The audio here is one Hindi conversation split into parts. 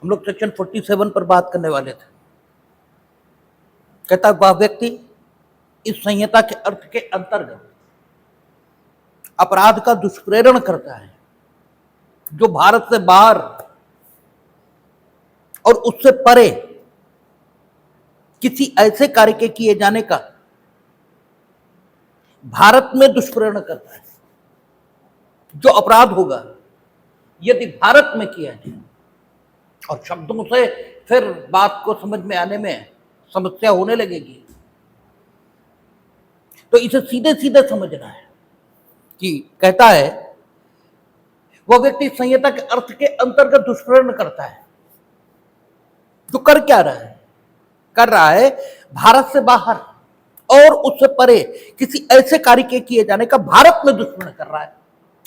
हम लोग सेक्शन 47 पर बात करने वाले थे। कहता वह व्यक्ति इस संहिता के अर्थ के अंतर्गत अपराध का दुष्प्रेरण करता है जो भारत से बाहर और उससे परे किसी ऐसे कार्य के किए जाने का भारत में दुष्प्रेरण करता है। जो अपराध होगा यदि भारत में किया जाए, और शब्दों से फिर बात को समझ में आने में समस्या होने लगेगी, तो इसे सीधे सीधे समझना है कि कहता है वह व्यक्ति संहिता के अर्थ के अंतर्गत दुष्प्रेरण करता है। जो कर क्या रहा है? कर रहा है भारत से बाहर और उससे परे किसी ऐसे कार्य के किए जाने का भारत में दुष्प्रेरण कर रहा है।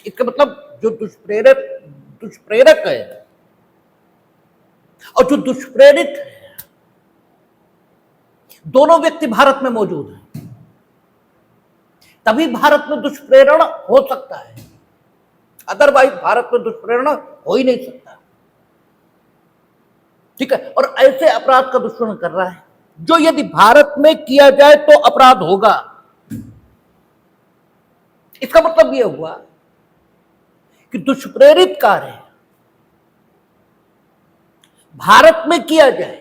इसका मतलब जो दुष्प्रेरक है और जो दुष्प्रेरित है, दोनों व्यक्ति भारत में मौजूद हैं, तभी भारत में दुष्प्रेरण हो सकता है। अदरवाइज भारत में दुष्प्रेरण हो ही नहीं सकता। ठीक है। और ऐसे अपराध का दुष्प्रेरण कर रहा है जो यदि भारत में किया जाए तो अपराध होगा। इसका मतलब यह हुआ कि दुष्प्रेरित कार्य भारत में किया जाए,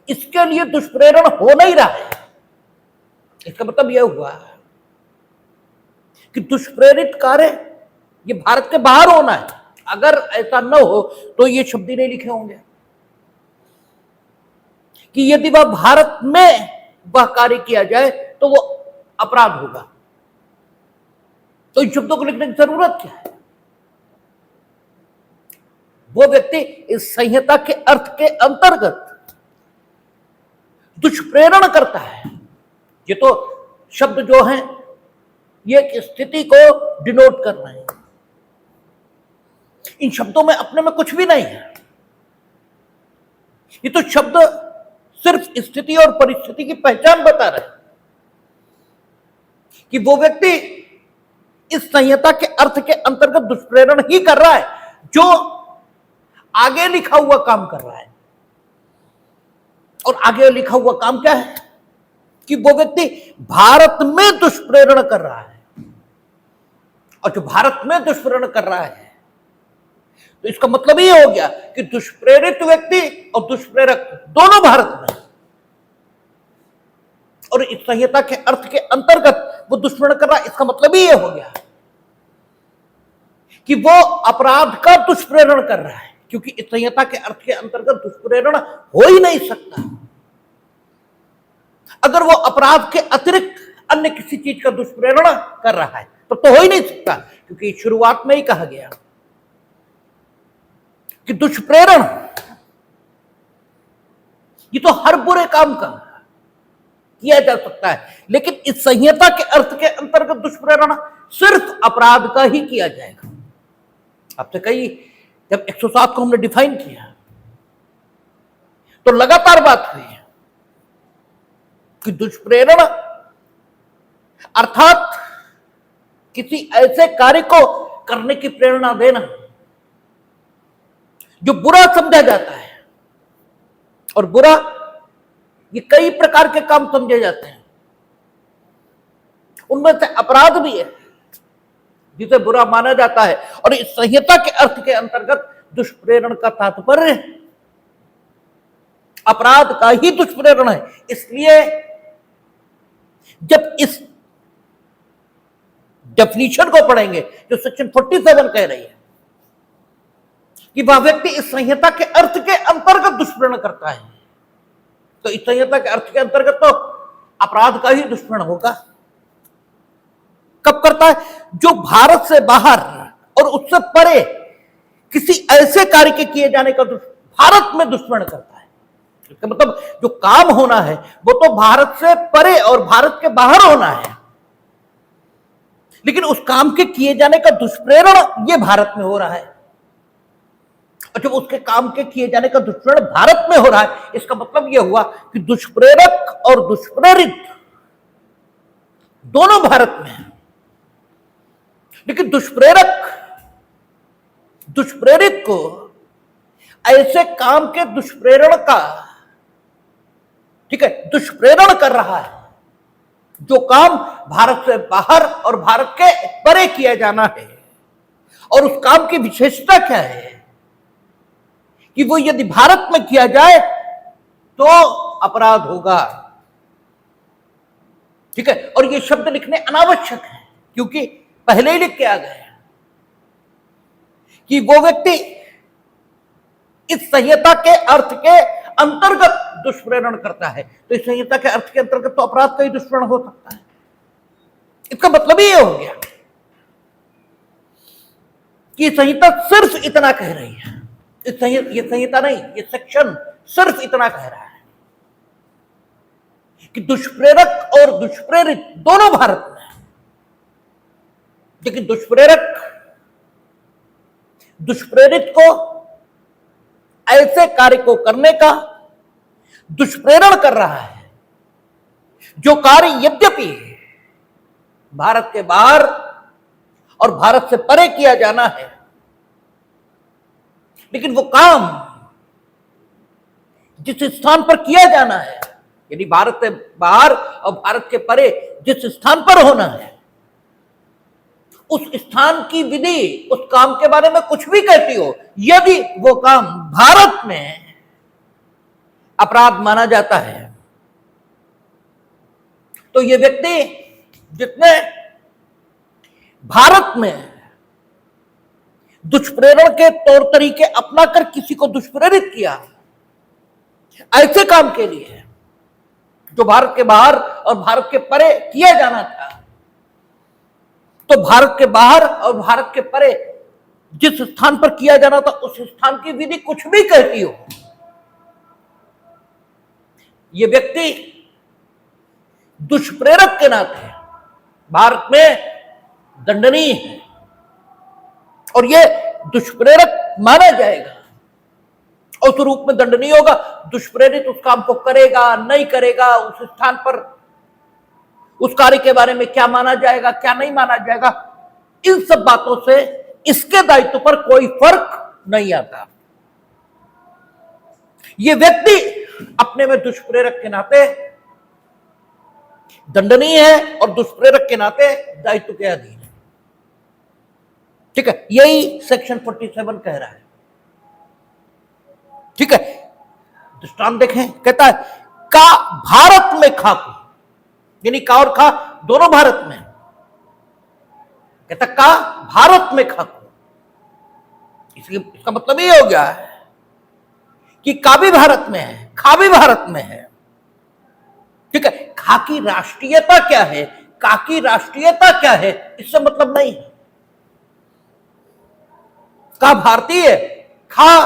इसके लिए दुष्प्रेरण हो नहीं रहा है। इसका मतलब यह हुआ कि दुष्प्रेरित कार्य ये भारत के बाहर होना है। अगर ऐसा न हो तो ये शब्द ही नहीं लिखे होंगे कि यदि वह भारत में वह कार्य किया जाए तो वो अपराध होगा। तो इन शब्दों को लिखने की जरूरत क्या है? वो व्यक्ति इस संहिता के अर्थ के अंतर्गत दुष्प्रेरण करता है। ये तो शब्द जो हैं ये एक स्थिति को डिनोट कर रहे हैं। इन शब्दों में अपने में कुछ भी नहीं है। ये तो शब्द सिर्फ स्थिति और परिस्थिति की पहचान बता रहे हैं कि वो व्यक्ति इस संहिता के अर्थ के अंतर्गत दुष्प्रेरण ही कर रहा है जो आगे लिखा हुआ काम कर रहा है। और आगे लिखा हुआ काम क्या है कि वो व्यक्ति भारत में दुष्प्रेरण कर रहा है। और जो भारत में दुष्प्रेरण कर रहा है तो इसका मतलब ये हो गया कि दुष्प्रेरित व्यक्ति और दुष्प्रेरक दोनों भारत में, और इस संहिता के अर्थ के अंतर्गत वो दुष्प्रेरण कर रहा है। इसका मतलब ये हो गया कि वो अपराध का दुष्प्रेरण कर रहा है, क्योंकि इस संहिता के अर्थ के अंतर्गत दुष्प्रेरण हो ही नहीं सकता। अगर वो अपराध के अतिरिक्त अन्य किसी चीज का दुष्प्रेरण कर रहा है तो हो ही नहीं सकता, क्योंकि शुरुआत में ही कहा गया कि दुष्प्रेरण ये तो हर बुरे काम का किया जा सकता है, लेकिन इस संहिता के अर्थ के अंतर्गत दुष्प्रेरण सिर्फ अपराध का ही किया जाएगा। आपसे कई जब 107 को हमने डिफाइन किया तो लगातार बात हुई कि दुष्प्रेरण अर्थात किसी ऐसे कार्य को करने की प्रेरणा देना जो बुरा समझा जाता है। और बुरा ये कई प्रकार के काम समझे जाते हैं, उनमें से अपराध भी है जिसे बुरा माना जाता है। और इस संहिता के अर्थ के अंतर्गत दुष्प्रेरण का तात्पर्य अपराध का ही दुष्प्रेरण है। इसलिए जब इस डेफिनेशन को पढ़ेंगे जो सेक्शन 47 कह रही है कि वह व्यक्ति इस संहिता के अर्थ के अंतर्गत दुष्प्रेरण करता है, तो इस संहिता के अर्थ के अंतर्गत तो अपराध का ही दुष्प्रेरण होगा। कब करता है? जो भारत से बाहर और उससे परे किसी ऐसे कार्य के किए जाने का भारत में दुष्प्रेरण करता है। इसका मतलब जो काम होना है वो तो भारत से परे और भारत के बाहर होना है, लेकिन उस काम के किए जाने का दुष्प्रेरण ये भारत में हो रहा है। और जब उसके काम के किए जाने का दुष्प्रेरण भारत में हो रहा है, इसका मतलब यह हुआ कि दुष्प्रेरक और दुष्प्रेरित दोनों भारत में हैं। लेकिन दुष्प्रेरक दुष्प्रेरित को ऐसे काम के दुष्प्रेरण का, ठीक है, दुष्प्रेरण कर रहा है, जो काम भारत से बाहर और भारत के परे किया जाना है। और उस काम की विशेषता क्या है कि वो यदि भारत में किया जाए तो अपराध होगा, ठीक है। और ये शब्द लिखने अनावश्यक है, क्योंकि पहले ही लिख के आ गए कि वो व्यक्ति इस संहिता के अर्थ के अंतर्गत दुष्प्रेरण करता है। तो इस संहिता के अर्थ के अंतर्गत तो अपराध का ही दुष्प्रेरण हो सकता है। इसका मतलब ही ये हो गया कि संहिता सिर्फ इतना कह रही है, ये संहिता नहीं, ये सेक्शन सिर्फ इतना कह रहा है कि दुष्प्रेरक और दुष्प्रेरित दोनों भारत में है। लेकिन दुष्प्रेरित को ऐसे कार्य को करने का दुष्प्रेरण कर रहा है जो कार्य यद्यपि भारत के बाहर और भारत से परे किया जाना है, लेकिन वो काम जिस स्थान पर किया जाना है, यानी भारत से बाहर और भारत के परे जिस स्थान पर होना है, उस स्थान की विधि उस काम के बारे में कुछ भी कहती हो, यदि वो काम भारत में अपराध माना जाता है तो ये व्यक्ति जिसने भारत में दुष्प्रेरण के तौर तरीके अपनाकर किसी को दुष्प्रेरित किया, ऐसे काम के लिए जो भारत के बाहर और भारत के परे किया जाना था, तो भारत के बाहर और भारत के परे जिस स्थान पर किया जाना था उस स्थान की विधि कुछ भी कहती हो, यह व्यक्ति दुष्प्रेरक के नाते भारत में दंडनीय है और यह दुष्प्रेरक माना जाएगा और उस रूप में दंडनीय होगा। दुष्प्रेरित उस काम को करेगा नहीं करेगा, उस स्थान पर उस कार्य के बारे में क्या माना जाएगा क्या नहीं माना जाएगा, इन सब बातों से इसके दायित्व पर कोई फर्क नहीं आता। यह व्यक्ति अपने में दुष्प्रेरक के नाते दंडनीय है और दुष्प्रेरक के नाते दायित्व के अधीन है, ठीक है। यही सेक्शन 47 कह रहा है, ठीक है। दृष्टांत देखें, कहता है का भारत में खाको, यानी का और खा दोनों भारत में, कहता का भारत में खाको, इसका मतलब ये हो गया है कि का भी भारत में है, खा भी भारत में है, ठीक है। खा की राष्ट्रीयता क्या है, का की राष्ट्रीयता क्या है, इससे मतलब नहीं है। का भारतीय है, खा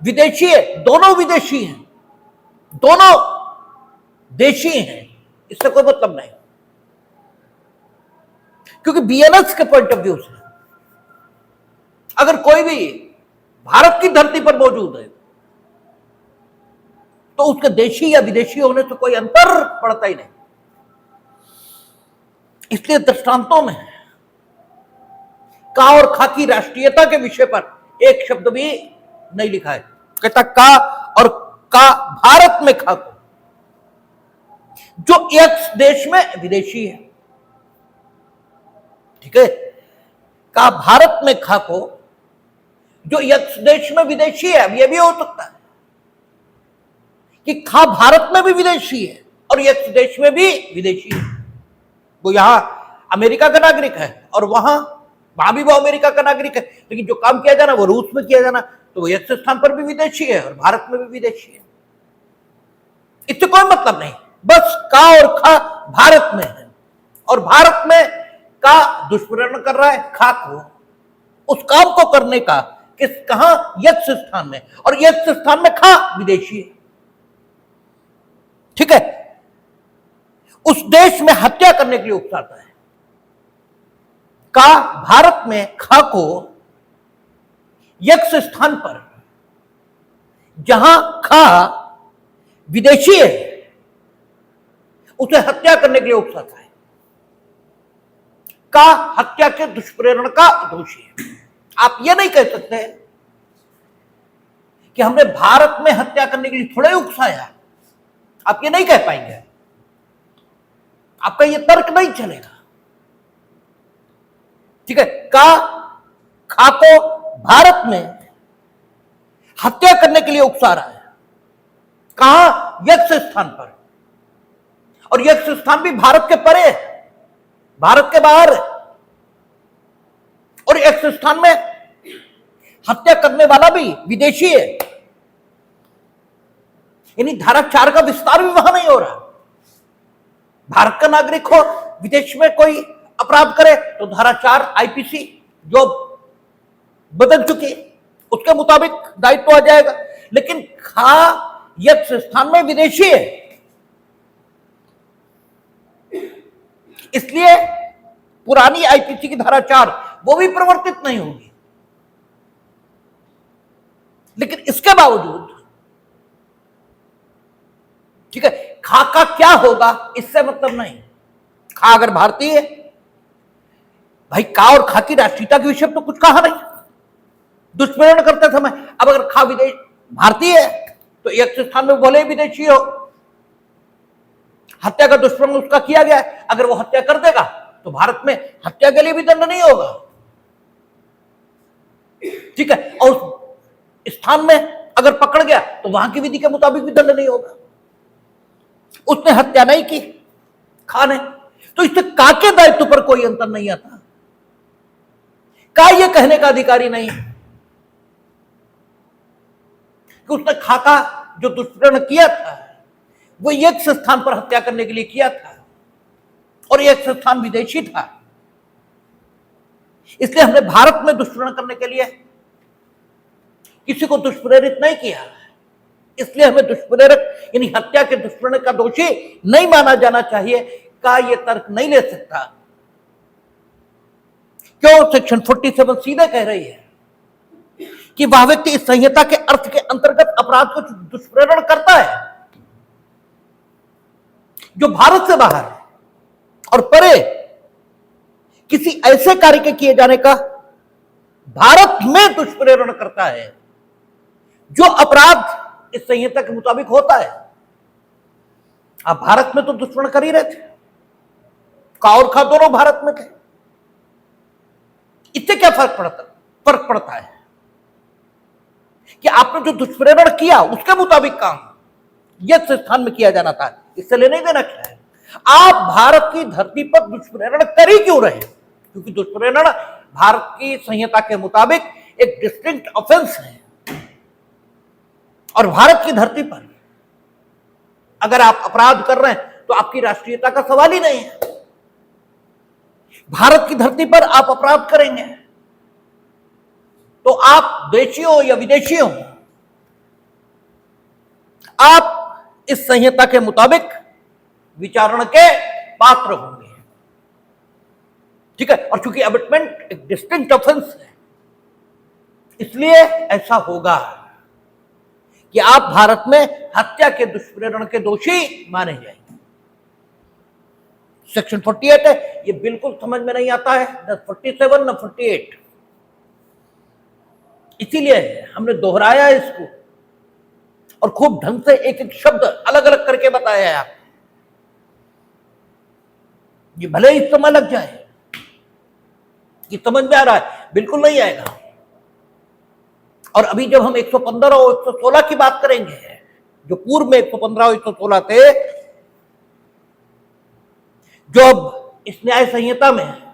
विदेशी है, दोनों विदेशी हैं, दोनों देशी हैं, इससे कोई मतलब नहीं। क्योंकि बीएनएस के पॉइंट ऑफ व्यू से अगर कोई भी भारत की धरती पर मौजूद है तो उसके देशी या विदेशी होने से कोई अंतर पड़ता ही नहीं। इसलिए दृष्टांतों में का और खा की राष्ट्रीयता के विषय पर एक शब्द भी नहीं लिखा है। कहता का और का भारत में खा को, जो एक्स देश में विदेशी है, ठीक है। का भारत में खा को जो एक्स देश में विदेशी है, अब यह भी हो सकता है कि खा भारत में भी विदेशी है और एक्स देश में भी विदेशी है। वो यहां अमेरिका का नागरिक है और वहां भी वो अमेरिका का नागरिक है, लेकिन जो काम किया जाना वो रूस में किया जाना, तो वो एक्स स्थान पर भी विदेशी है और भारत में भी विदेशी है। इससे कोई मतलब नहीं, बस का और खा भारत में है और भारत में का दुष्प्रेरण कर रहा है खा को, उस काम को करने का कहां यक्ष स्थान में, और यक्ष स्थान में खा विदेशी है, ठीक है। उस देश में हत्या करने के लिए उकसाता है। का भारत में खा को यक्ष स्थान पर जहां खा विदेशी है उसे हत्या करने के लिए उकसाता है। का हत्या के दुष्प्रेरण का दोषी है। आप यह नहीं कह सकते कि हमने भारत में हत्या करने के लिए थोड़े उकसाया। आप ये नहीं कह पाएंगे, आपका ये तर्क नहीं चलेगा। ठीक है, खा को भारत में हत्या करने के लिए उकसा रहा है। कहां? यक्ष स्थान पर, और यक्ष स्थान भी भारत के परे है, भारत के बाहर है। और यक्ष स्थान में हत्या करने वाला भी विदेशी है, यानी धारा 4 का विस्तार भी वहां नहीं हो रहा। भारत का नागरिक हो, विदेश में कोई अपराध करे तो धारा 4 आईपीसी जो बदल चुकी है उसके मुताबिक दायित्व आ जाएगा। लेकिन यक्ष स्थान में विदेशी है, इसलिए पुरानी आईपीसी की धारा 4 वो भी प्रवर्तित नहीं होगी। लेकिन इसके बावजूद, ठीक है, का क्या होगा इससे मतलब नहीं। अगर भारतीय है भाई, और खा की राष्ट्रीयता के विषय तो कुछ कहा नहीं, दुष्प्रेरण करते समय। अब अगर विदेश भारतीय है तो एक स्थान में बोले विदेशी हो, हत्या का दुष्प्रेरण उसका किया गया है, अगर वो हत्या कर देगा तो भारत में हत्या के लिए भी दंड नहीं होगा। ठीक है, और स्थान में अगर पकड़ गया तो वहां की विधि के मुताबिक भी दंड नहीं होगा। उसने हत्या नहीं की, ने, तो इससे के दायित्व पर कोई अंतर नहीं आता। ये कहने का अधिकारी नहीं है कि उसने का जो दुष्प्रेरण किया था वो एक स्थान पर हत्या करने के लिए किया था, और एक स्थान विदेशी था। इसलिए हमने भारत में दुष्प्रेरण करने के लिए किसी को दुष्प्रेरित नहीं किया, इसलिए हमें दुष्प्रेरक यानी हत्या के दुष्प्रेरण का दोषी नहीं माना जाना चाहिए। ये तर्क नहीं ले सकता। क्यों? सेक्शन 47 सीधे कह रही है कि वह व्यक्ति इस संहिता के अर्थ के अंतर्गत अपराध को दुष्प्रेरण करता है जो भारत से बाहर है और परे किसी ऐसे कार्य के किए जाने का भारत में दुष्प्रेरण करता है जो अपराध इस संहिता के मुताबिक होता है। आप भारत में तो दुष्प्रेरण कर ही रहे थे, और खा दोनों भारत में थे, इससे क्या फर्क पड़ता है कि आपने जो दुष्प्रेरण किया उसके मुताबिक काम यक्ष स्थान में किया जाना था, इससे लेने देना क्या है। आप भारत की धरती पर दुष्प्रेरण कर ही क्यों रहे? क्योंकि दुष्प्रेरण भारत की संहिता के मुताबिक एक डिस्टिंक्ट ऑफेंस है, और भारत की धरती पर अगर आप अपराध कर रहे हैं तो आपकी राष्ट्रीयता का सवाल ही नहीं है। भारत की धरती पर आप अपराध करेंगे तो आप देशी हो या विदेशी हो, आप इस संहिता के मुताबिक विचारण के पात्र होंगे। ठीक है, और चूंकि अबेटमेंट एक डिस्टिंक्ट ऑफेंस है, इसलिए ऐसा होगा कि आप भारत में हत्या के दुष्प्रेरण के दोषी माने जाएंगे। सेक्शन 48 है, ये बिल्कुल समझ में नहीं आता है, न 47 न 48, इसीलिए हमने दोहराया इसको और खूब ढंग से एक एक शब्द अलग अलग करके बताया है आप। ये भले ही समय लग जाए, ये समझ में आ रहा है? बिल्कुल नहीं आएगा। और अभी जब हम 115 और 116 की बात करेंगे, जो पूर्व में 115 और 116 थे, जो अब इस न्याय संहिता में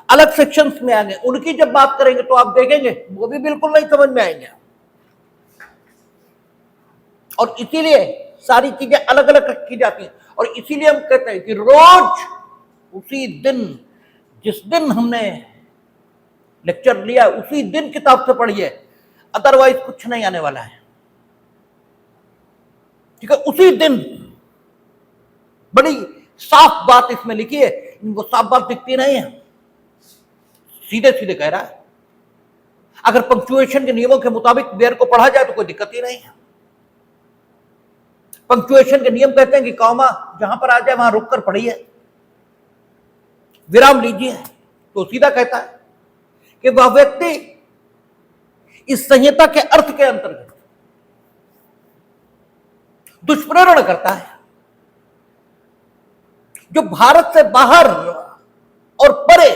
अलग सेक्शंस में आ गए, उनकी जब बात करेंगे तो आप देखेंगे वो भी बिल्कुल नहीं समझ में आएंगे। और इसीलिए सारी चीजें अलग अलग रखी जाती हैं, और इसीलिए हम कहते हैं कि रोज उसी दिन, जिस दिन हमने लेक्चर लिया उसी दिन किताब से पढ़िए, अदरवाइज कुछ नहीं आने वाला है। ठीक है, उसी दिन बड़ी साफ बात इसमें लिखी है, इनको साफ बात दिखती नहीं है, सीधे सीधे कह रहा है। अगर पंक्चुएशन के नियमों के मुताबिक वेयर को पढ़ा जाए तो कोई दिक्कत ही नहीं है। पंक्चुएशन के नियम कहते हैं कि कॉमा जहां पर आ जाए वहां रुककर पढ़िए, विराम लीजिए, तो सीधा कहता है कि वह व्यक्ति इस संहिता के अर्थ के अंतर्गत दुष्प्रेरण करता है, जो भारत से बाहर और परे,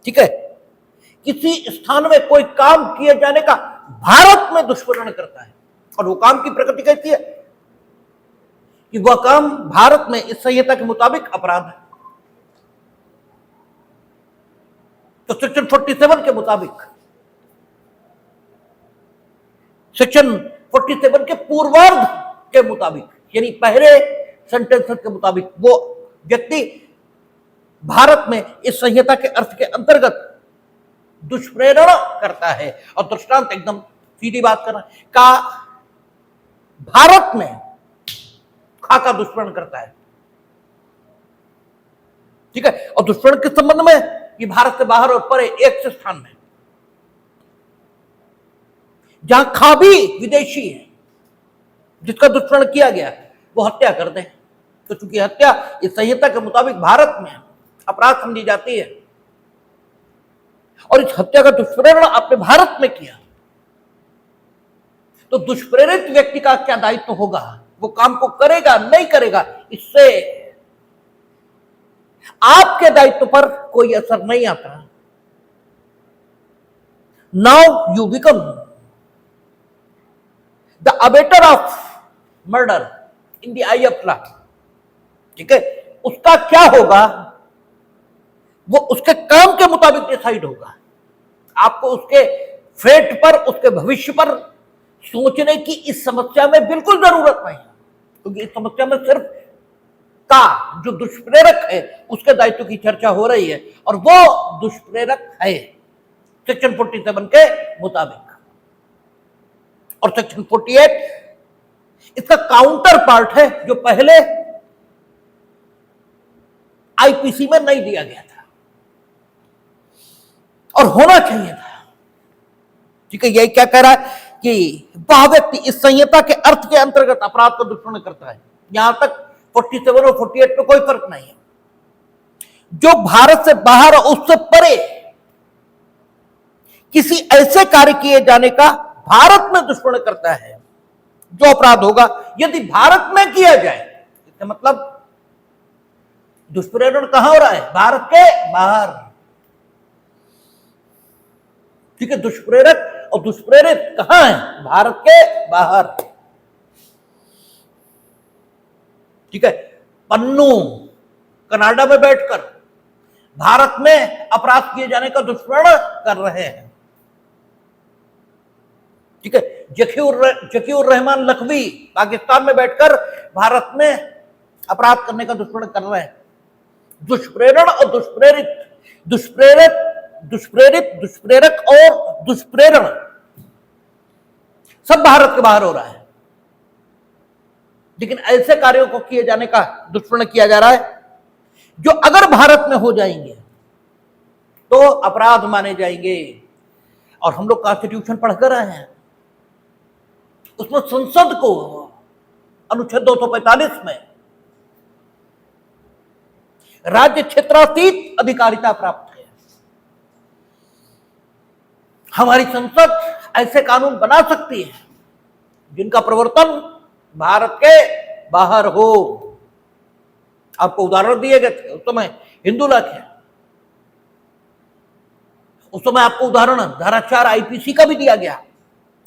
ठीक है, किसी स्थान में कोई काम किए जाने का भारत में दुष्प्रेरण करता है। और वो काम की प्रकृति कैसी है कि वह काम भारत में इस संहिता के मुताबिक अपराध है। तो सेक्शन 47 के मुताबिक, सेक्शन 47 के पूर्वार्ध के मुताबिक, यानी पहले सेंटेंस के मुताबिक, वो व्यक्ति भारत में इस संहिता के अर्थ के अंतर्गत दुष्प्रेरण करता है। और दृष्टांत एकदम सीधी बात करना का, भारत में खा का दुष्प्रेरण करता है, ठीक है। और दुष्प्रेरण किस संबंध में, कि भारत से बाहर और परे एक से स्थान में जहां खा भी विदेशी है, जिसका दुष्प्रेरण किया गया वो हत्या कर दे। तो चूंकि हत्या इस संहिता के मुताबिक भारत में अपराध समझी जाती है, और इस हत्या का दुष्प्रेरण आपने भारत में किया, तो दुष्प्रेरित व्यक्ति का क्या दायित्व होगा, वो काम को करेगा नहीं करेगा, इससे आपके दायित्व पर कोई असर नहीं आता। Now you become the abettor of murder in the I of law, ठीक है। उसका क्या होगा वो उसके काम के मुताबिक डिसाइड होगा। आपको उसके फेट पर, उसके भविष्य पर सोचने की इस समस्या में बिल्कुल जरूरत नहीं है, क्योंकि इस समस्या में सिर्फ का जो दुष्प्रेरक है उसके दायित्व की चर्चा हो रही है, और वो दुष्प्रेरक है सेक्शन 47 के मुताबिक। और सेक्शन 48 इसका काउंटर पार्ट है, जो पहले आईपीसी में नहीं दिया गया था और होना चाहिए था, ठीक है। यही क्या कह रहा है कि वह व्यक्ति इस संहिता के अर्थ के अंतर्गत अपराध का दुष्प्रेरण करता है। यहां तक 47 और 48 में कोई फर्क नहीं है। जो भारत से बाहर और उससे परे किसी ऐसे कार्य किए जाने का भारत में दुष्प्रेरण करता है, जो अपराध होगा यदि भारत में किया जाए। इसका मतलब दुष्प्रेरण कहां हो रहा है, भारत के बाहर, ठीक है। दुष्प्रेरक और दुष्प्रेरित कहां है, भारत के बाहर, ठीक है। पन्नू कनाडा में बैठकर भारत में अपराध किए जाने का दुष्प्रेरण कर रहे हैं, ठीक है। जकीउर रहमान लखवी पाकिस्तान में बैठकर भारत में अपराध करने का दुष्प्रेरण कर रहे हैं। दुष्प्रेरण और दुष्प्रेरित, दुष्प्रेरक और दुष्प्रेरण सब भारत के बाहर हो रहा है, लेकिन ऐसे कार्यों को किए जाने का दुष्प्रेरण किया जा रहा है जो अगर भारत में हो जाएंगे तो अपराध माने जाएंगे। और हम लोग कॉन्स्टिट्यूशन पढ़कर आए हैं, उसमें संसद को अनुच्छेद 245 में राज्य क्षेत्रातीत अधिकारिता प्राप्त है। हमारी संसद ऐसे कानून बना सकती है जिनका प्रवर्तन भारत के बाहर हो। आपको उदाहरण दिए गए थे, उस समय हिंदू लॉ थे, उस समय आपको उदाहरण धारा 4 आईपीसी का भी दिया गया,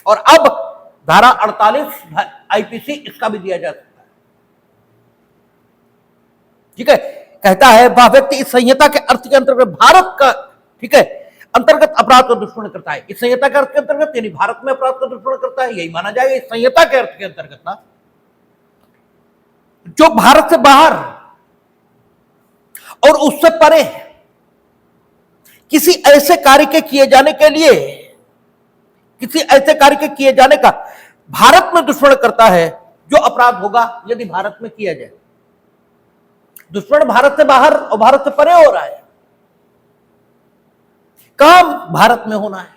और अब धारा 48 आईपीसी इसका भी दिया जा सकता है, ठीक है। कहता है वह व्यक्ति इस संहिता के अर्थ के अंतर्गत भारत का, ठीक है, अंतर्गत अपराध का दुष्प्रेरण करता है। इस संहिता के अर्थ के अंतर्गत यानी भारत में अपराध का दुष्प्रेरण करता है, यही माना जाएगा इस संहिता के अर्थ के अंतर्गत ना। जो भारत से बाहर और उससे परे किसी ऐसे कार्य के किए जाने के लिए, किसी ऐसे कार्य के किए जाने का भारत में दुष्प्रेरण करता है, जो अपराध होगा यदि भारत में किया जाए। दुष्प्रेरण भारत से बाहर और भारत से परे हो रहा है, काम भारत में होना है,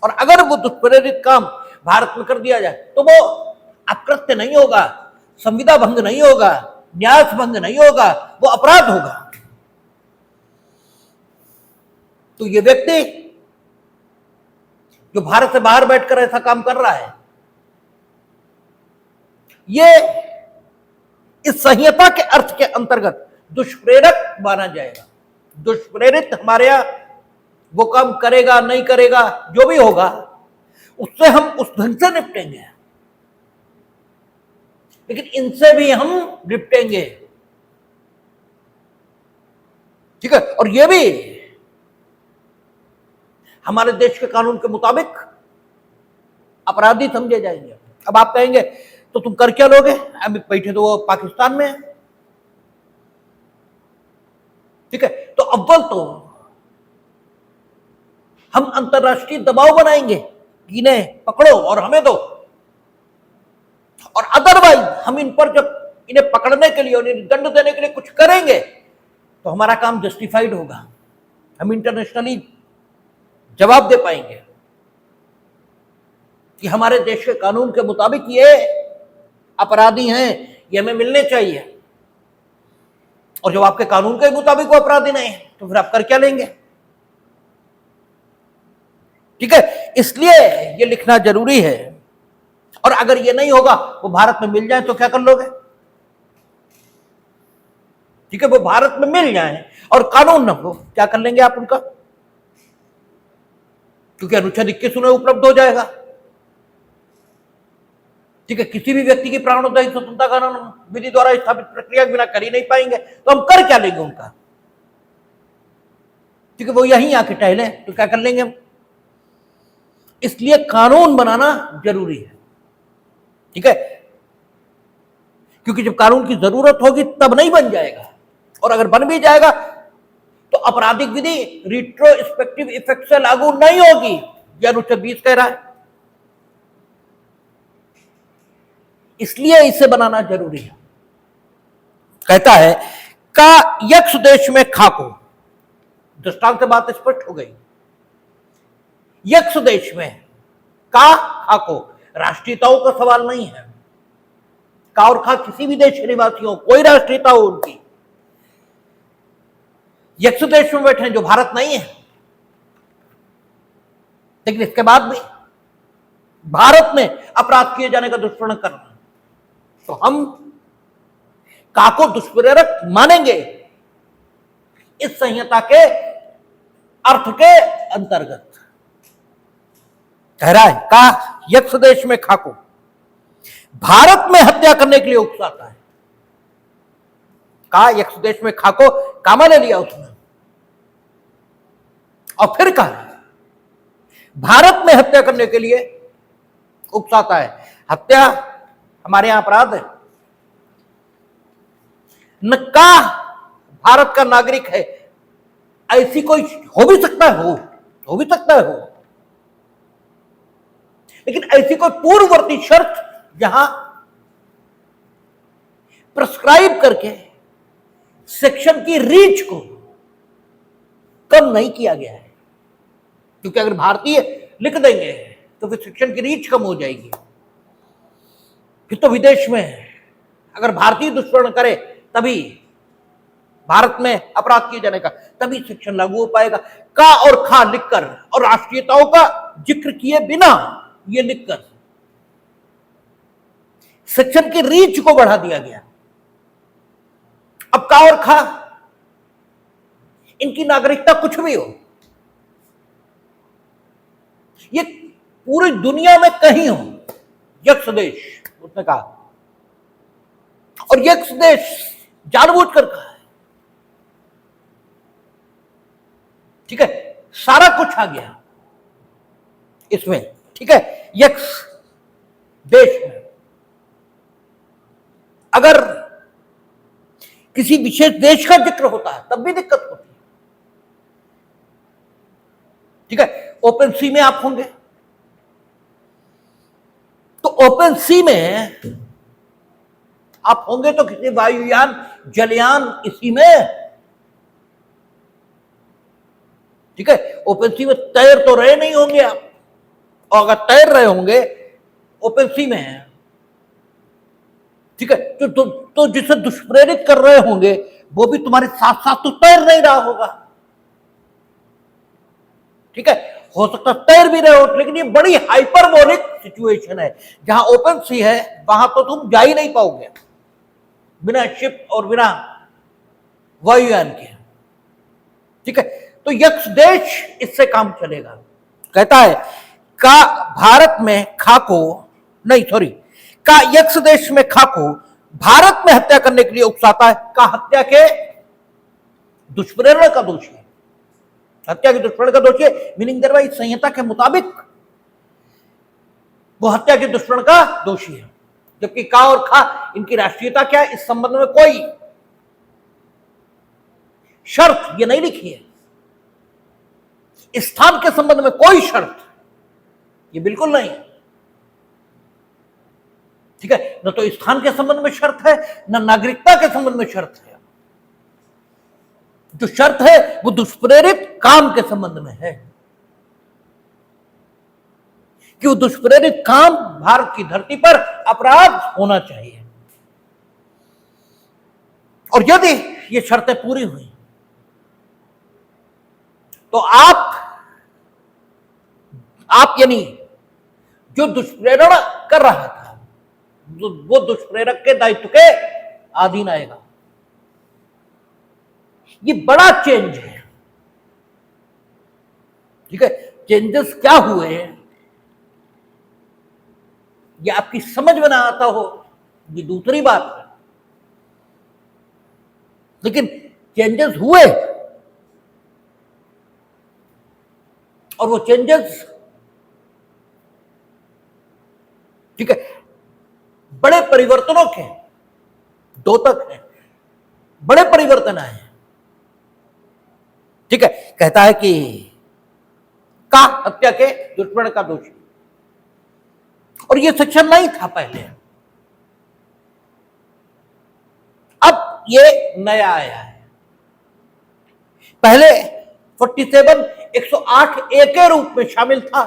और अगर वो दुष्प्रेरित काम भारत में कर दिया जाए तो वो अकृत्य नहीं होगा, संविदा भंग नहीं होगा, न्यास भंग नहीं होगा, वो अपराध होगा। तो ये व्यक्ति जो भारत से बाहर बैठकर ऐसा काम कर रहा है ये इस संहिता के अर्थ के अंतर्गत दुष्प्रेरक माना जाएगा। दुष्प्रेरित हमारे यहां वो काम करेगा नहीं करेगा, जो भी होगा उससे हम उस ढंग से निपटेंगे, लेकिन इनसे भी हम निपटेंगे। ठीक है, और ये भी हमारे देश के कानून के मुताबिक अपराधी समझे जाएंगे। अब आप कहेंगे तो तुम कर क्या लोगे, अभी बैठे तो वो पाकिस्तान में है। ठीक है, तो अव्वल तो हम अंतरराष्ट्रीय दबाव बनाएंगे कि इन्हें पकड़ो और हमें दो, और अदरवाइज हम इन पर जब इन्हें पकड़ने के लिए और इन्हें दंड देने के लिए कुछ करेंगे तो हमारा काम जस्टिफाइड होगा, हम इंटरनेशनली जवाब दे पाएंगे कि हमारे देश के कानून के मुताबिक ये अपराधी हैं, ये हमें मिलने चाहिए। और जब आपके कानून के मुताबिक वो अपराधी नहीं है तो फिर आप कर क्या लेंगे। ठीक है, इसलिए ये लिखना जरूरी है। और अगर ये नहीं होगा, वो भारत में मिल जाए तो क्या कर लोगे। ठीक है, वो भारत में मिल जाए और कानून न हो, क्या कर लेंगे आप उनका, क्योंकि अनुच्छेद 21 उन्हें उपलब्ध हो जाएगा। ठीक है, किसी भी व्यक्ति की प्राणोदय स्वतंत्रता कानून विधि द्वारा स्थापित प्रक्रिया के बिना कर ही नहीं पाएंगे, तो हम कर क्या लेंगे उनका। ठीक है, वो यहीं आके टहले तो क्या कर लेंगे हम। इसलिए कानून बनाना जरूरी है। ठीक है, क्योंकि जब कानून की जरूरत होगी तब नहीं बन जाएगा, और अगर बन भी जाएगा तो आपराधिक विधि रिट्रोस्पेक्टिव इफेक्ट से लागू नहीं होगी, यह अनुच्छेद 20 कह रहा है। इसलिए इसे बनाना जरूरी है। कहता है का यक्ष देश में खाको, दृष्टांत से बात स्पष्ट हो गई। यक्ष देश में का खाको राष्ट्रीयताओं का सवाल नहीं है। का और खा किसी भी देश के निवासी हो, कोई राष्ट्रीयता हो उनकी, यक्ष देश में बैठे हैं जो भारत नहीं है, लेकिन इसके बाद भी भारत में अपराध किए जाने का दुष्प्रण करना, तो हम का को दुष्प्रेरक मानेंगे इस संहिता के अर्थ के अंतर्गत। कह रहा है का यक्ष देश में खाको भारत में हत्या करने के लिए उकसाता है। का यक्ष देश में खाको कामा ले लिया उसने, और फिर कहा भारत में हत्या करने के लिए उकसाता है। हत्या हमारे यहां अपराध है न, का भारत का नागरिक है, ऐसी कोई हो भी सकता है, हो भी सकता है हो, लेकिन ऐसी कोई पूर्ववर्ती शर्त जहां प्रिस्क्राइब करके सेक्शन की रीच को कम नहीं किया गया है। क्योंकि अगर भारतीय लिख देंगे तो फिर सेक्शन की रीच कम हो जाएगी, फिर तो विदेश में अगर भारतीय दुष्कर्म करे तभी भारत में अपराध किए जाने का तभी सेक्शन लागू हो पाएगा। का और खा लिखकर और राष्ट्रीयताओं का जिक्र किए बिना ये लिखकर सेक्शन की रीच को बढ़ा दिया गया। अब का और खा इनकी नागरिकता कुछ भी हो, ये पूरी दुनिया में कहीं हो, यक्ष देश उसने कहा, और यक्ष देश जानबूझकर कहा है। ठीक है, सारा कुछ आ गया इसमें। ठीक है, यक्ष देश में अगर किसी विशेष देश का जिक्र होता है तब भी दिक्कत होती है। ठीक है, ओपन सी में आप होंगे तो ओपन सी में आप होंगे तो किसी वायुयान जलयान इसी में। ठीक है, ओपन सी में तैर तो रहे नहीं होंगे आप, और अगर तैर रहे होंगे ओपन सी में है, ठीक है, तो जिसे दुष्प्रेरित कर रहे होंगे वो भी तुम्हारे साथ साथ तो तैर नहीं रहा होगा। ठीक है, हो सकता तैर भी रहे हो, लेकिन ये बड़ी हाइपरबोलिक सिचुएशन है। जहां ओपन सी है वहां तो तुम जा ही नहीं पाओगे बिना शिप और बिना वायुयान के। ठीक है, तो यक्ष देश इससे काम चलेगा। कहता है का भारत में खाको, नहीं सॉरी, का यक्ष देश में खाको भारत में हत्या करने के लिए उकसाता है। का हत्या के दुष्प्रेरणा का दोषी है, हत्या के दुष्प्रेरणा का दोषी है, मीनिंग देयर इस संहिता के मुताबिक वो हत्या के दुष्प्रेरणा का दोषी है। जबकि का और खा इनकी राष्ट्रीयता क्या है, इस संबंध में कोई शर्त ये नहीं लिखी है। स्थान के संबंध में कोई शर्त ये बिल्कुल नहीं। ठीक है, न तो स्थान के संबंध में शर्त है, न नागरिकता के संबंध में शर्त है। जो शर्त है वो दुष्प्रेरित काम के संबंध में है कि वो दुष्प्रेरित काम भारत की धरती पर अपराध होना चाहिए। और यदि ये शर्तें पूरी हुई तो आप यानी जो दुष्प्रेरण कर रहा था वो दुष्प्रेरक के दायित्व के अधीन आएगा। ये बड़ा चेंज है। ठीक है, चेंजेस क्या हुए हैं ये आपकी समझ में ना आता हो ये दूसरी बात है, लेकिन चेंजेस हुए और वो चेंजेस, ठीक है, बड़े परिवर्तनों के द्योतक हैं, बड़े परिवर्तन आए हैं। ठीक है, कहता है कि का हत्या के दुष्प्रेरणा का दोषी, और ये सेक्शन नहीं था पहले, अब ये नया आया है। पहले 47 108 ए के रूप में शामिल था,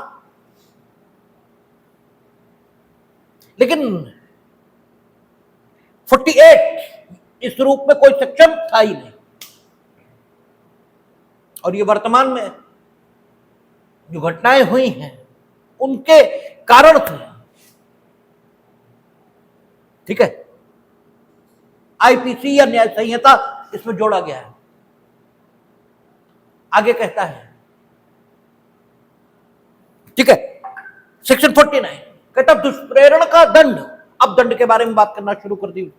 लेकिन 48 इस रूप में कोई सेक्शन था ही नहीं। और ये वर्तमान में जो घटनाएं हुई हैं उनके कारण से, ठीक है, आईपीसी या न्याय संहिता इसमें जोड़ा गया है। आगे कहता है, ठीक है, सेक्शन 49 कहता दुष्प्रेरण का दंड। अब दंड के बारे में बात करना शुरू कर दी।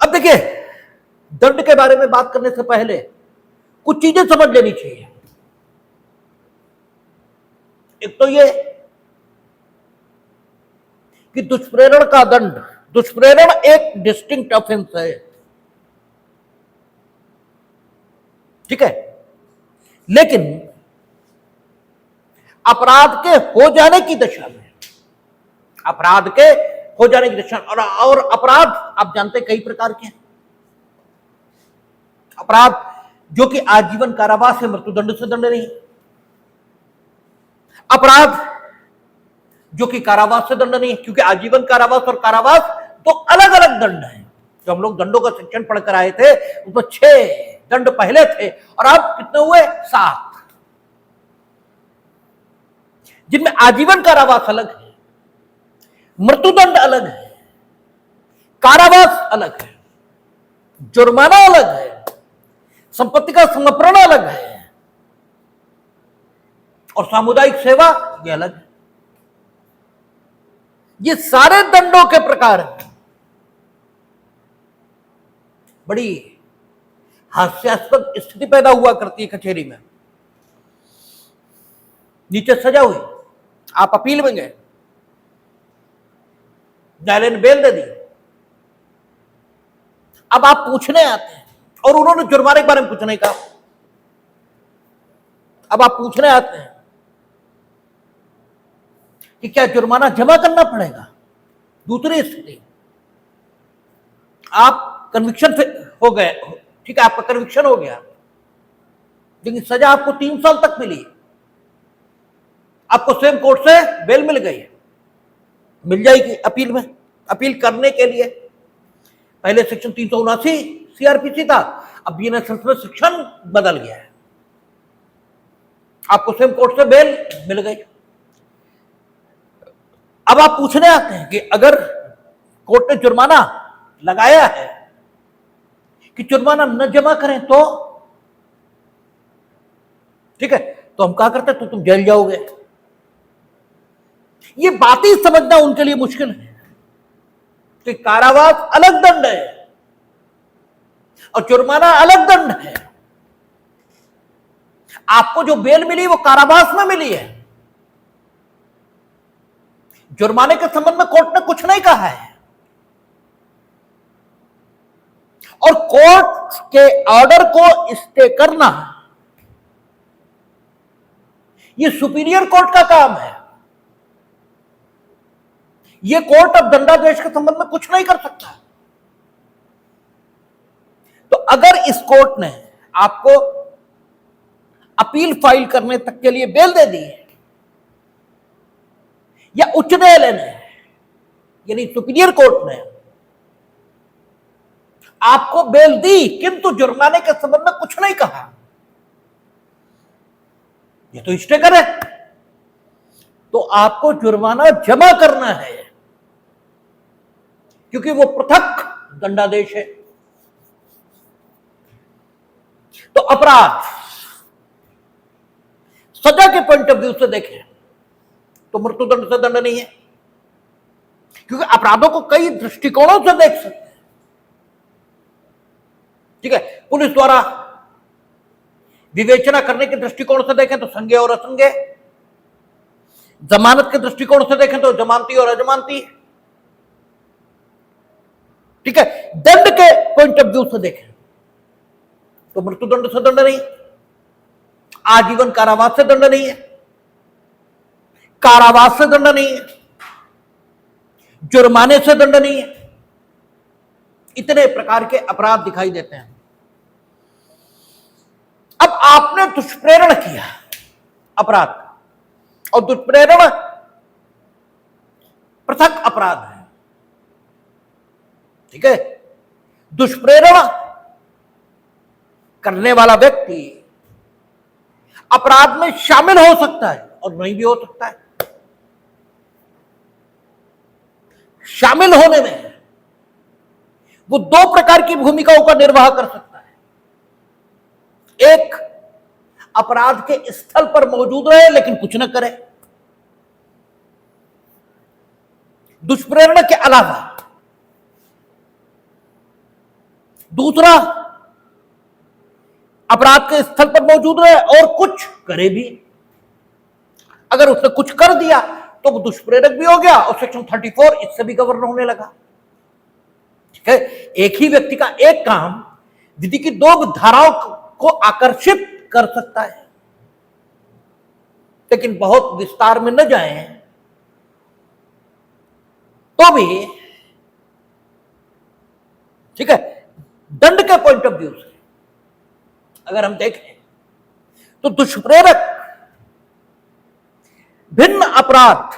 अब देखिए, दंड के बारे में बात करने से पहले कुछ चीजें समझ लेनी चाहिए। एक तो ये कि दुष्प्रेरण का दंड, दुष्प्रेरण एक डिस्टिंक्ट ऑफेंस है। ठीक है, लेकिन अपराध के हो जाने की दशा में, अपराध के हो जाने की दशा, और अपराध आप जानते कई प्रकार के हैं। अपराध जो कि आजीवन कारावास से मृत्युदंड से दंड नहीं, अपराध जो कि कारावास से दंड नहीं, क्योंकि आजीवन कारावास और कारावास तो अलग अलग दंड हैं। जो हम लोग दंडों का सेक्शन पढ़कर आए थे उसमें 6 दंड पहले थे और अब कितने हुए, 7, जिनमें आजीवन कारावास अलग है, मृत्युदंड अलग है, कारावास अलग है, जुर्माना अलग है, संपत्ति का समर्पण अलग है, और सामुदायिक सेवा ये अलग है। ये सारे दंडों के प्रकार हैं। बड़ी हास्यास्पद स्थिति पैदा हुआ करती है कचहरी में। नीचे सजा हुई, आप अपील में गए, न्यायालय ने बेल दे दी, अब आप पूछने आते हैं और उन्होंने जुर्माने के बारे में कुछ नहीं कहा। अब आप पूछने आते हैं कि क्या जुर्माना जमा करना पड़ेगा। दूसरी स्थिति, आप कन्विक्शन हो गए, ठीक है, आपका कन्विक्शन हो गया, लेकिन सजा आपको 3 साल तक मिली, आपको स्वयं कोर्ट से बेल मिल गई, मिल जाएगी अपील में। अपील करने के लिए पहले सेक्शन 379 सीआरपीसी था, अब बीएनएसएस में सेक्शन बदल गया है। आपको सुप्रीम कोर्ट से बेल मिल गई। अब आप पूछने आते हैं कि अगर कोर्ट ने जुर्माना लगाया है कि जुर्माना न जमा करें तो ठीक है, तो हम क्या करते तो तुम जेल जाओगे। ये बात ही समझना उनके लिए मुश्किल है कि कारावास अलग दंड है और जुर्माना अलग दंड है। आपको जो बेल मिली वो कारावास में मिली है। जुर्माने के संबंध में कोर्ट ने कुछ नहीं कहा है और कोर्ट के ऑर्डर को स्टे करना ये सुपीरियर कोर्ट का काम है। ये कोर्ट अब दंडादेश के संबंध में कुछ नहीं कर सकता। तो अगर इस कोर्ट ने आपको अपील फाइल करने तक के लिए बेल दे दी या उच्च न्यायालय ने यानी सुपीरियर कोर्ट ने आपको बेल दी किंतु जुर्माने के संबंध में कुछ नहीं कहा, ये तो स्टे करे, तो आपको जुर्माना जमा करना है क्योंकि वो पृथक दंडादेश है। तो अपराध सजा के पॉइंट ऑफ व्यू से देखें तो मृत्युदंड से दंड नहीं है, क्योंकि अपराधों को कई दृष्टिकोणों से देख सकते हैं। ठीक है, पुलिस द्वारा विवेचना करने के दृष्टिकोण से देखें तो संज्ञेय और असंज्ञेय, जमानत के दृष्टिकोण से देखें तो जमानती और अजमानती। ठीक है, दंड के पॉइंट ऑफ व्यू से देखें तो मृत्युदंड से दंड नहीं, आजीवन कारावास से दंड नहीं है, कारावास से दंड नहीं है, जुर्माने से दंड नहीं है। इतने प्रकार के अपराध दिखाई देते हैं। अब आपने दुष्प्रेरण किया अपराध का, और दुष्प्रेरण पृथक अपराध है। ठीक है, दुष्प्रेरण करने वाला व्यक्ति अपराध में शामिल हो सकता है और नहीं भी हो सकता है। शामिल होने में वो दो प्रकार की भूमिकाओं का निर्वाह कर सकता है। एक, अपराध के स्थल पर मौजूद रहे लेकिन कुछ न करे। दुष्प्रेरणा के अलावा दूसरा, अपराध के स्थल पर मौजूद रहे और कुछ करे भी। अगर उसने कुछ कर दिया तो वो दुष्प्रेरक भी हो गया और सेक्शन 34 इससे भी गवर्न होने लगा। ठीक है, एक ही व्यक्ति का एक काम विधि की दो धाराओं को आकर्षित कर सकता है। लेकिन बहुत विस्तार में न जाएं तो भी ठीक है, दंड के पॉइंट ऑफ व्यू से अगर हम देखें तो दुष्प्रेरक भिन्न अपराध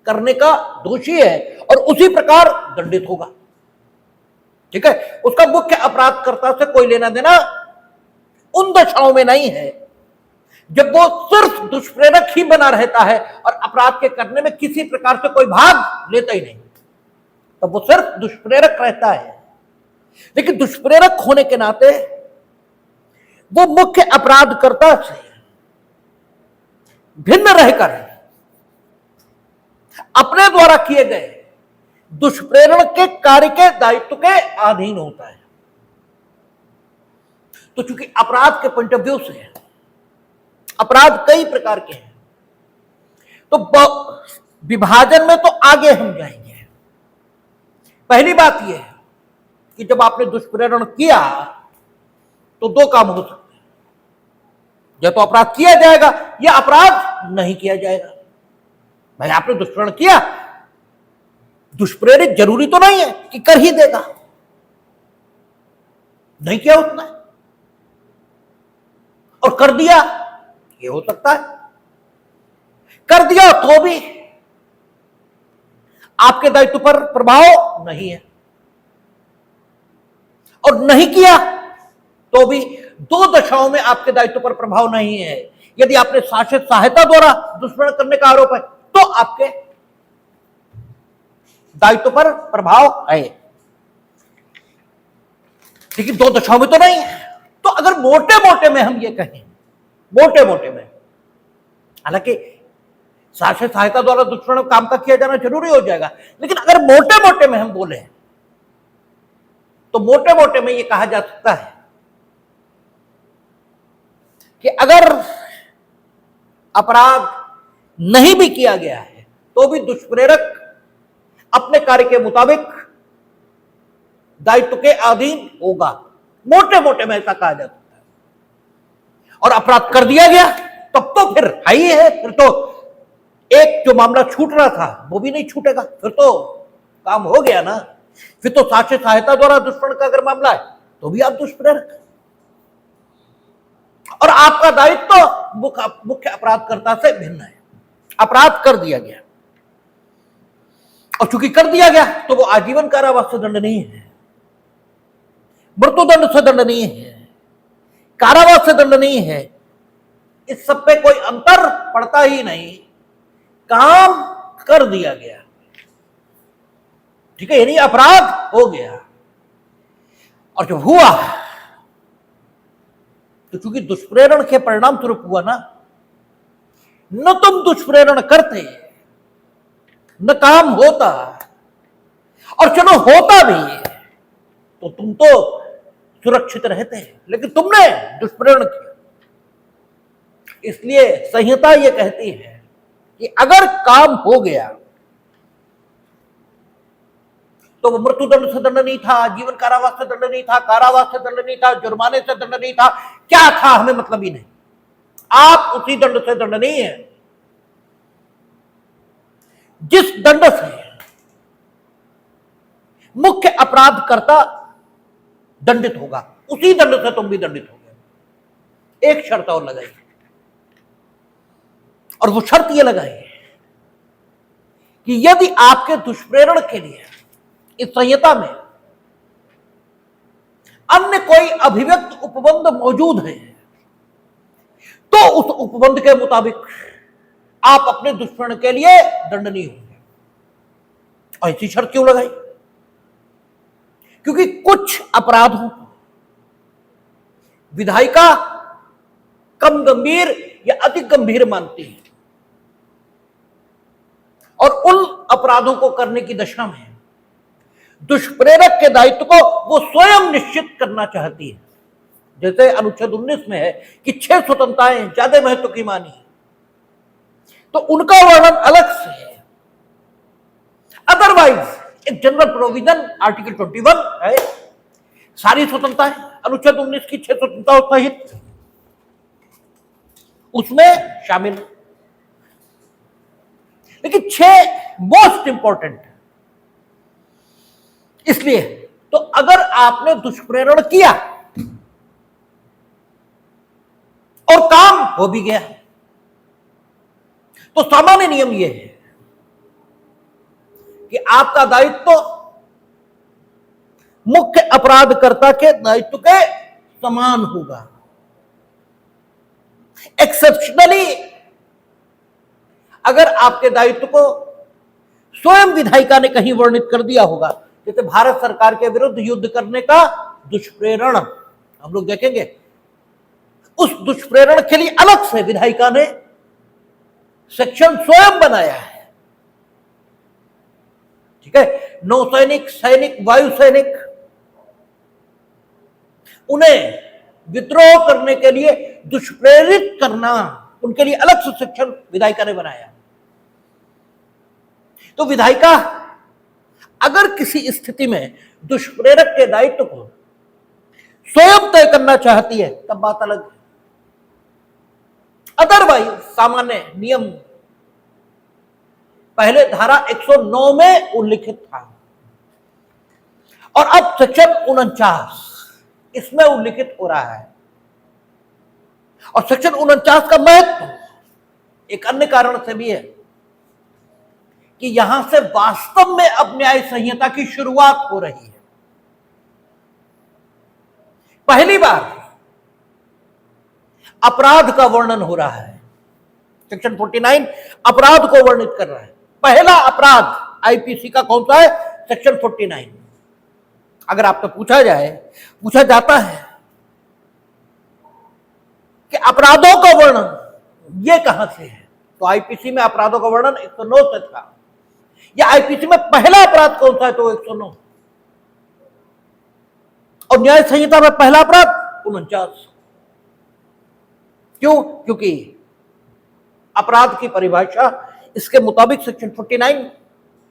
करने का दोषी है और उसी प्रकार दंडित होगा। ठीक है, उसका मुख्य अपराधकर्ता से कोई लेना देना उन दशाओं में नहीं है जब वो सिर्फ दुष्प्रेरक ही बना रहता है और अपराध के करने में किसी प्रकार से कोई भाग लेता ही नहीं, तब वो सिर्फ दुष्प्रेरक रहता है। लेकिन दुष्प्रेरक होने के नाते वो मुख्य अपराधकर्ता से भिन्न रहकर अपने द्वारा किए गए दुष्प्रेरण के कार्य के दायित्व के अधीन होता है। तो चूंकि अपराध के पॉइंट ऑफ व्यू से अपराध कई प्रकार के हैं, तो विभाजन में तो आगे हम जाएंगे। पहली बात यह है कि जब आपने दुष्प्रेरण किया तो दो काम हो सकते हैं, या तो अपराध किया जाएगा या अपराध नहीं किया जाएगा। भाई आपने दुष्प्रेरण किया, दुष्प्रेरित जरूरी तो नहीं है कि कर ही देगा, नहीं किया उतना और कर दिया, ये हो सकता है। कर दिया तो भी आपके दायित्व पर प्रभाव नहीं है और नहीं किया तो भी दो दशाओं में आपके दायित्व पर प्रभाव नहीं है। यदि आपने शासित सहायता द्वारा दुष्प्रेरण करने का आरोप है तो आपके दायित्व पर प्रभाव है, लेकिन दो दशाओं में तो नहीं है। तो अगर मोटे मोटे में हम ये कहें, मोटे मोटे में, हालांकि शासित सहायता द्वारा दुष्प्रेरण काम का किया जाना जरूरी हो जाएगा, लेकिन अगर मोटे मोटे में हम बोले तो मोटे मोटे में ये कहा जा सकता है कि अगर अपराध नहीं भी किया गया है तो भी दुष्प्रेरक अपने कार्य के मुताबिक दायित्व के अधीन होगा। मोटे मोटे में ऐसा कहा जा सकता है। और अपराध कर दिया गया तब तो फिर है ही है, फिर तो एक जो मामला छूट रहा था वो भी नहीं छूटेगा, फिर तो काम हो गया ना। फिर तो शासित सहायता द्वारा दुष्प्रेरण का अगर मामला है तो भी आप दुष्प्रेरक, और आपका दायित्व तो मुख्य अपराधकर्ता से भिन्न है। अपराध कर दिया गया, और चूंकि कर दिया गया तो वो आजीवन कारावास से दंडनीय है, मृत्युदंड से दंडनीय है, कारावास से दंडनीय है। इस सब पे कोई अंतर पड़ता ही नहीं, काम कर दिया गया, ठीक है, यानी अपराध हो गया। और जब हुआ तो चूंकि दुष्प्रेरण के परिणाम स्वरूप हुआ ना, न तुम दुष्प्रेरण करते न काम होता, और चलो होता भी तो तुम तो सुरक्षित रहते, लेकिन तुमने दुष्प्रेरण किया। इसलिए संहिता यह कहती है कि अगर काम हो गया तो वो मृत्युदंड से दंड नहीं था, जीवन कारावास से दंड नहीं था, कारावास से दंड नहीं था, जुर्माने से दंड नहीं था, क्या था हमें मतलब ही नहीं, आप उसी दंड से दंड नहीं है जिस दंड से मुख्य अपराधकर्ता दंडित होगा, उसी दंड से तुम भी दंडित होगे। एक शर्त और लगाई, और वो शर्त ये लगाई कि यदि आपके दुष्प्रेरण के लिए इस संहिता में अन्य कोई अभिव्यक्त उपबंध मौजूद है तो उस उपबंध के मुताबिक आप अपने दुष्प्रेरण के लिए दंडनीय होंगे। और ऐसी शर्त क्यों लगाई? क्योंकि कुछ अपराधों को विधायिका कम गंभीर या अधिक गंभीर मानती है, और उन अपराधों को करने की दशा में दुष्प्रेरक के दायित्व को वो स्वयं निश्चित करना चाहती है। जैसे अनुच्छेद 19 में है कि 6 स्वतंत्रताएं ज्यादा महत्व की मानी, तो उनका वर्णन अलग से है। अदरवाइज एक जनरल प्रोविजन आर्टिकल 21 है, सारी स्वतंत्रताएं अनुच्छेद 19 की 6 स्वतंत्रताओं सहित उसमें शामिल, लेकिन 6 मोस्ट इंपॉर्टेंट। इसलिए तो अगर आपने दुष्प्रेरण किया और काम हो भी गया तो सामान्य नियम यह है कि आपका दायित्व मुख्य अपराधकर्ता के दायित्व के समान होगा। एक्सेप्शनली अगर आपके दायित्व को स्वयं विधायिका ने कहीं वर्णित कर दिया होगा, जैसे भारत सरकार के विरुद्ध युद्ध करने का दुष्प्रेरण, हम लोग देखेंगे उस दुष्प्रेरण के लिए अलग से विधायिका ने सेक्शन स्वयं बनाया है, ठीक है। नौसैनिक, सैनिक, वायु सैनिक, उन्हें विद्रोह करने के लिए दुष्प्रेरित करना, उनके लिए अलग से सेक्शन विधायिका ने बनाया। तो विधायिका अगर किसी स्थिति में दुष्प्रेरक के दायित्व को स्वयं तय करना चाहती है तब बात अलग है। अदरवाइज सामान्य नियम पहले धारा 109 में उल्लिखित था और अब सेक्शन 49 इसमें उल्लिखित हो रहा है। और सेक्शन 49 का महत्व एक अन्य कारण से भी है कि यहां से वास्तव में अब न्याय संहिता की शुरुआत हो रही है। पहली बार अपराध का वर्णन हो रहा है। सेक्शन 49 अपराध को वर्णित कर रहा है। पहला अपराध आईपीसी का कौन सा है? सेक्शन 49। अगर आपसे पूछा जाता है कि अपराधों का वर्णन ये कहां से है, तो आईपीसी में अपराधों का वर्णन 109 से था। या आईपीसी में पहला अपराध कौन सा है, तो 109। और न्याय संहिता में पहला अपराध 49। क्यों? क्योंकि अपराध की परिभाषा इसके मुताबिक सेक्शन 49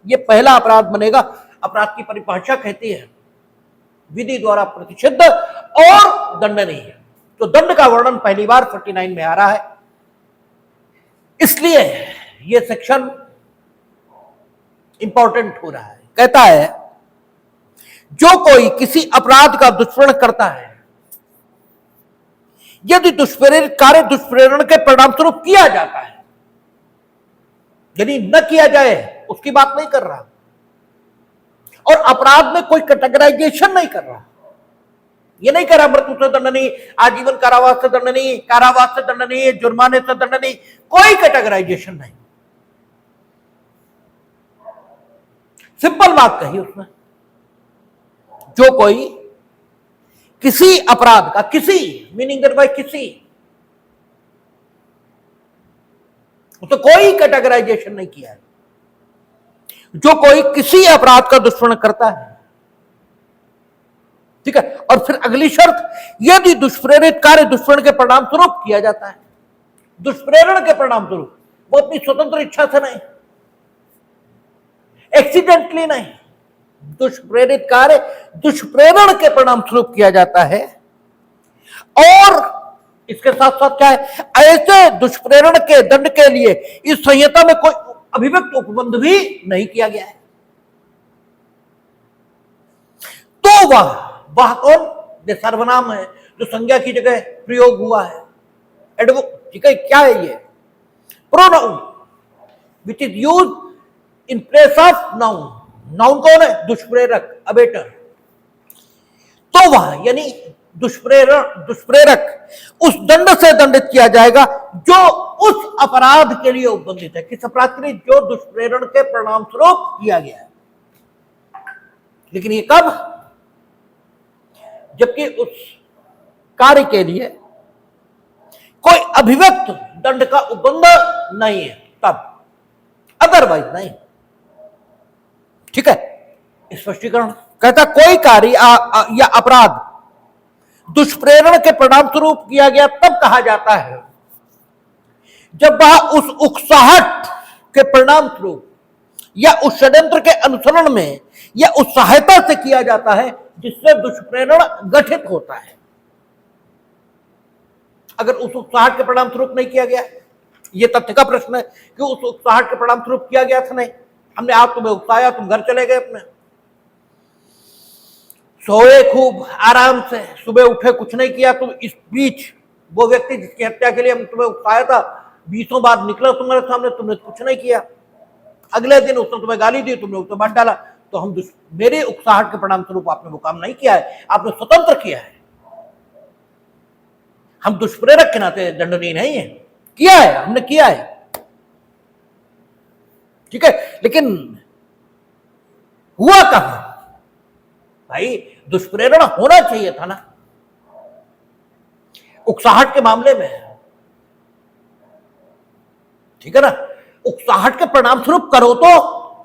ये पहला अपराध बनेगा। अपराध की परिभाषा कहती है विधि द्वारा प्रतिषिद्ध और दंडनीय है। तो दंड का वर्णन पहली बार 49 में आ रहा है। इसलिए यह सेक्शन इंपॉर्टेंट हो रहा है। कहता है जो कोई किसी अपराध का दुष्प्रेरण करता है, यदि दुष्प्रेरित कार्य दुष्प्रेरण के परिणाम स्वरूप किया जाता है, यदि न किया जाए उसकी बात नहीं कर रहा, और अपराध में कोई कैटेगराइजेशन नहीं कर रहा। ये नहीं कह रहा मृत्यु से दंडनीय, आजीवन कारावास से दंडनीय, कारावास से दंडनीय, जुर्माने से दंडनीय, कोई कैटेगराइजेशन नहीं। सिंपल बात कही उसने, जो कोई किसी अपराध का, किसी मीनिंग दैट बाय किसी, तो कोई कैटेगराइजेशन नहीं किया है। जो कोई किसी अपराध का दुष्प्रेरण करता है, ठीक है। और फिर अगली शर्त, यदि दुष्प्रेरित कार्य दुष्प्रेरण के परिणाम स्वरूप किया जाता है। दुष्प्रेरण के परिणाम स्वरूप, वो अपनी स्वतंत्र इच्छा से नहीं, एक्सीडेंटली नहीं, दुष्प्रेरित कार्य दुष्प्रेरण के परिणाम स्वरूप किया जाता है। और इसके साथ साथ क्या है, ऐसे दुष्प्रेरण के दंड के लिए इस संहिता में कोई अभिव्यक्त उपबंध भी नहीं किया गया है। तो वह कौन? जो सर्वनाम है, जो संज्ञा की जगह प्रयोग हुआ है, ठीक है। क्या है ये? Pronoun which is use in place of noun. Noun कौन है? दुष्प्रेरक, अबेटर। तो वह यानी दुष्प्रेरक उस दंड से दंडित किया जाएगा जो उस अपराध के लिए उपबंधित है। किस अपराध के लिए? जो दुष्प्रेरण के परिणाम स्वरूप किया गया है। लेकिन ये कब? जबकि उस कार्य के लिए कोई अभिव्यक्त दंड का उपबंध नहीं है, तब, अदरवाइज नहीं। ठीक है। स्पष्टीकरण कहता कोई कार्य या अपराध दुष्प्रेरण के परिणाम स्वरूप किया गया तब कहा जाता है जब वह उस उकसाहट के परिणाम स्वरूप या उस षड्यंत्र के अनुसरण में या उस सहायता से किया जाता है जिससे दुष्प्रेरण गठित होता है। अगर उस उकसाहट के परिणाम स्वरूप नहीं किया गया, यह तथ्य का प्रश्न है कि उस उकसाहट के परिणाम स्वरूप किया गया था नहीं, हमने आप तुम्हें उकसाया, तुम घर चले गए अपने, सोए खूब आराम से, सुबह उठे, कुछ नहीं किया। तुम इस बीच वो व्यक्ति जिसकी हत्या के लिए हम तुम्हें उकसाया था 20 बार निकला तुम्हारे सामने, तुमने कुछ नहीं किया। अगले दिन उसने तुम्हें गाली दी, तुमने उसे बांट डाला। तो हम मेरे उकसाहट के परिणाम स्वरूप आपने वो काम नहीं किया है, आपने स्वतंत्र किया है। हम दुष्प्रेरक के नाते दंडनीय नहीं है, किया है, हमने किया है। ठीक है। लेकिन हुआ कहां भाई? दुष्प्रेरण होना चाहिए था ना उकसाहट के मामले में, ठीक है ना। उकसाहट के परिणाम स्वरूप करो तो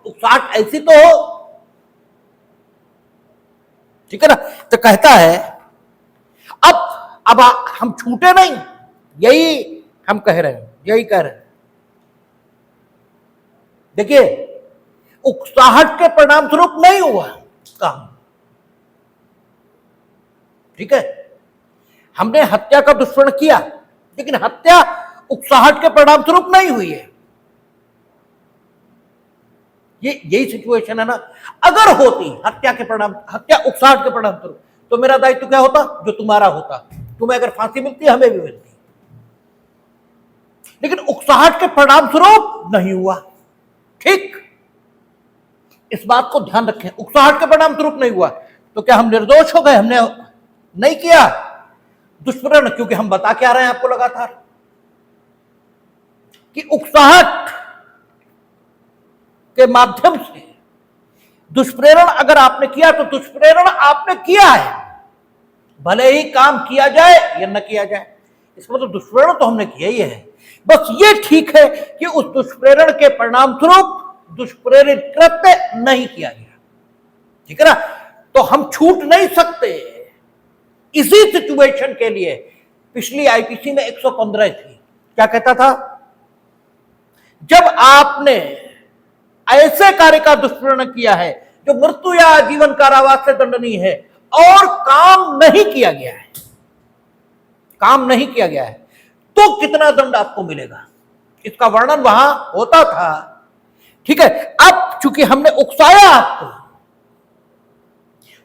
उकसाहट ऐसी तो हो, ठीक है ना। तो कहता है अब हम छूटे नहीं, यही हम कह रहे हैं, यही कह रहे हैं। देखिए, उकसाहट के परिणाम स्वरूप नहीं हुआ काम, ठीक है। हमने हत्या का दुष्प्रेरण किया, लेकिन हत्या उकसाहट के परिणाम स्वरूप नहीं हुई है। यही सिचुएशन है ना। अगर होती हत्या उकसाहट के परिणाम स्वरूप, तो मेरा दायित्व क्या होता? जो तुम्हारा होता। तुम्हें अगर फांसी मिलती, हमें भी मिलती। लेकिन उकसाहट के परिणाम स्वरूप नहीं हुआ, ठीक। इस बात को ध्यान रखें, उकसाहट के परिणाम स्वरूप नहीं हुआ। तो क्या हम निर्दोष हो गए? हमने नहीं किया, दुष्प्रेरण, क्योंकि हम बता क्या रहे हैं आपको लगातार कि उकसाहट के माध्यम से दुष्प्रेरण अगर आपने किया तो दुष्प्रेरण आपने किया है, भले ही काम किया जाए या न किया जाए, इसमें तो दुष्प्रेरण तो हमने किया ही है। बस ये ठीक है कि उस दुष्प्रेरण के परिणाम स्वरूप दुष्प्रेरित कृत्य नहीं किया गया, ठीक है ना। तो हम छूट नहीं सकते। इसी सिचुएशन के लिए पिछली आईपीसी में 115 थी, क्या कहता था, जब आपने ऐसे कार्य का दुष्प्रेरण किया है जो मृत्यु या जीवन कारावास से दंडनीय है और काम नहीं किया गया है, काम नहीं किया गया है, तो कितना दंड आपको मिलेगा, इसका वर्णन वहां होता था, ठीक है। अब चूंकि हमने उकसाया आपको,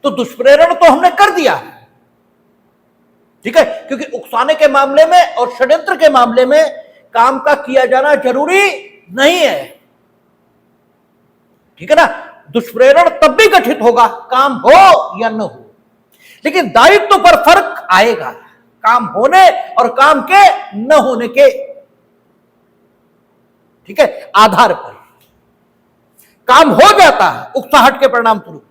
तो दुष्प्रेरण तो हमने कर दिया, ठीक है, क्योंकि उकसाने के मामले में और षड्यंत्र के मामले में काम का किया जाना जरूरी नहीं है, ठीक है ना। दुष्प्रेरण तब भी गठित होगा काम हो या न हो, लेकिन दायित्व पर फर्क आएगा, काम होने और काम के न होने के, ठीक है, आधार पर। काम हो जाता है उकसाहट के परिणाम स्वरूप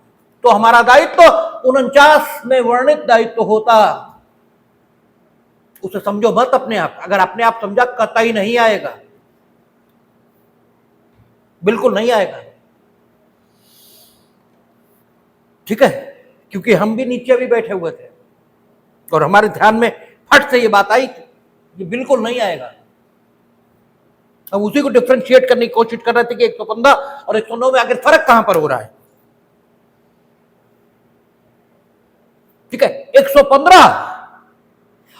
तो हमारा दायित्व 49 में वर्णित दायित्व होता, उसे समझो मत अपने आप, अगर अपने आप समझा कतई नहीं आएगा, बिल्कुल नहीं आएगा, ठीक है, क्योंकि हम भी नीचे भी बैठे हुए थे और हमारे ध्यान में फट से ये बात आई कि बिल्कुल नहीं आएगा। हम उसी को डिफरेंशिएट करने की कोशिश कर रहे थे कि 115 और 109 में आखिर फर्क कहां पर हो रहा है, ठीक है। 115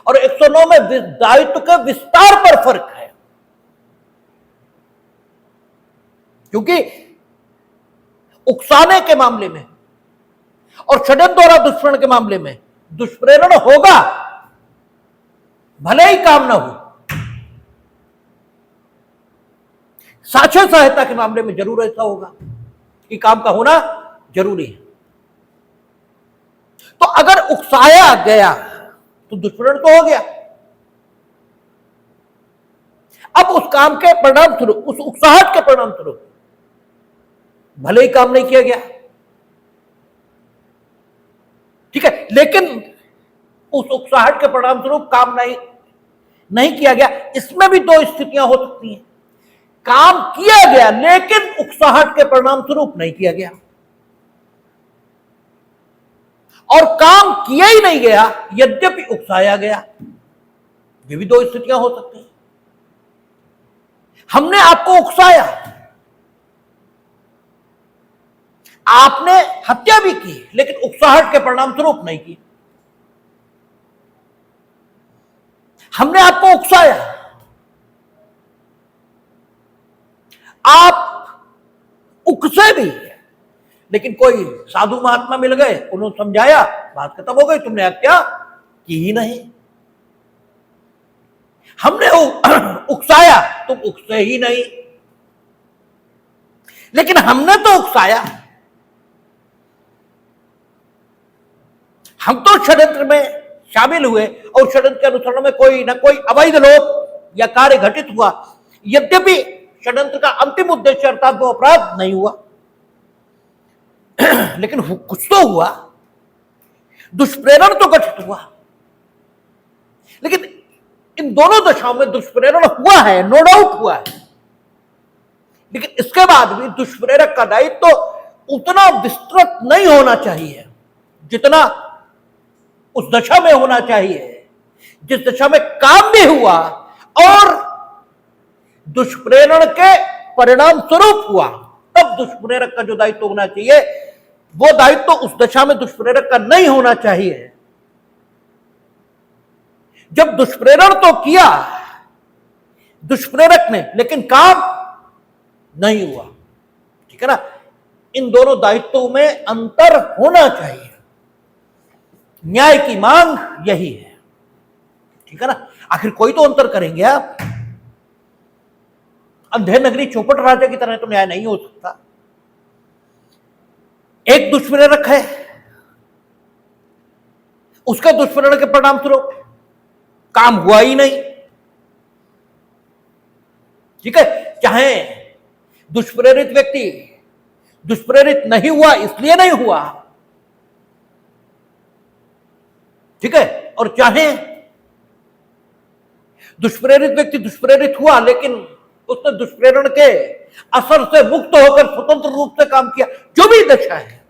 और 109 में दायित्व के विस्तार पर फर्क है, क्योंकि उकसाने के मामले में और षड्यंत्र द्वारा दुष्प्रेरण के मामले में दुष्प्रेरण होगा भले ही काम ना हो, साक्ष्य सहायता के मामले में जरूर ऐसा होगा कि काम का होना जरूरी है। तो अगर उकसाया गया तो दुष्प्रेरण तो हो गया, अब उस काम के परिणाम स्वरूप, उस उकसाहट के परिणाम स्वरूप भले ही काम नहीं किया गया, ठीक है, लेकिन उस उकसाहट के परिणाम स्वरूप काम नहीं किया गया, इसमें भी दो स्थितियां हो सकती हैं। काम किया गया लेकिन उकसाहट के परिणाम स्वरूप नहीं किया गया, और काम किया ही नहीं गया यद्यपि उकसाया गया, ये भी दो स्थितियां हो सकती हैं। हमने आपको उकसाया, आपने हत्या भी की लेकिन उकसाहट के परिणाम स्वरूप नहीं की। हमने आपको उकसाया, आप उकसे भी, लेकिन कोई साधु महात्मा मिल गए, उन्होंने समझाया, बात खत्म हो गई, तुमने हत्या की ही नहीं। हमने उकसाया, तुम उकसे ही नहीं, लेकिन हमने तो उकसाया, हम तो षड्यंत्र में शामिल हुए और षड्यंत्र के अनुसरण में कोई ना कोई अवैध लोक या कार्य घटित हुआ, यद्यपि षड्यंत्र का अंतिम उद्देश्य अर्थात वो अपराध नहीं हुआ, लेकिन कुछ तो हुआ, दुष्प्रेरण तो घटित हुआ। लेकिन इन दोनों दशाओं में दुष्प्रेरण हुआ है, नो डाउट हुआ है, लेकिन इसके बाद भी दुष्प्रेरक का दायित्व तो उतना विस्तृत नहीं होना चाहिए जितना उस दशा में होना चाहिए जिस दशा में काम भी हुआ और दुष्प्रेरण के परिणाम स्वरूप हुआ। तब दुष्प्रेरक का जो दायित्व होना चाहिए वो दायित्व उस दशा में दुष्प्रेरक का नहीं होना चाहिए। जब दुष्प्रेरण तो किया दुष्प्रेरक ने, लेकिन काम नहीं हुआ, ठीक है ना। इन दोनों दायित्वों में अंतर होना चाहिए, न्याय की मांग यही है, ठीक है ना। आखिर कोई तो अंतर करेंगे आप, अंधे नगरी चौपट राजा की तरह तो न्याय नहीं हो सकता। एक दुष्प्रेरक है, उसका दुष्प्रेरण के परिणाम स्वरूप काम हुआ ही नहीं। ठीक है, चाहे दुष्प्रेरित व्यक्ति दुष्प्रेरित नहीं हुआ इसलिए नहीं हुआ, ठीक है, और चाहे दुष्प्रेरित व्यक्ति दुष्प्रेरित हुआ लेकिन उसने दुष्प्रेरण के असर से मुक्त होकर स्वतंत्र रूप से काम किया, जो भी दशा है,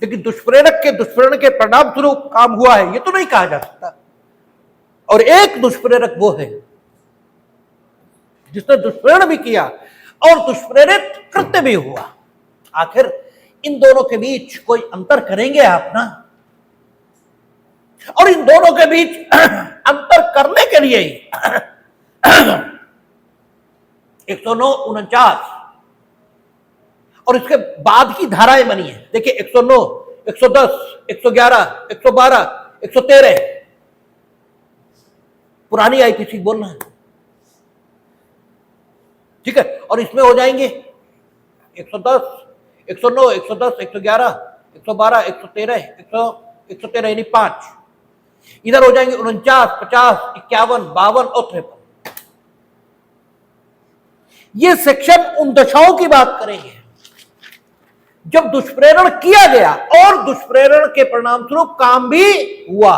लेकिन दुष्प्रेरक के दुष्प्रेरण के परिणाम स्वरूप काम हुआ है, ये तो नहीं कहा जा सकता। और एक दुष्प्रेरक वो है जिसने दुष्प्रेरण भी किया और दुष्प्रेरित कृत्य भी हुआ। आखिर इन दोनों के बीच कोई अंतर करेंगे आप ना, और इन दोनों के बीच अंतर करने के लिए ही 109, 49 और इसके बाद की धाराएं बनी है। देखिए 109, 110, 111, 112, 113 पुरानी आईपीसी बोलना है, ठीक है, और इसमें हो जाएंगे 110, 109, 110, 111, 112, 113, 113 यानी 5, इधर हो जाएंगे 49, 50, 51, 52 और 53। ये सेक्शन उन दशाओं की बात करेंगे जब दुष्प्रेरण किया गया और दुष्प्रेरण के परिणाम स्वरूप काम भी हुआ,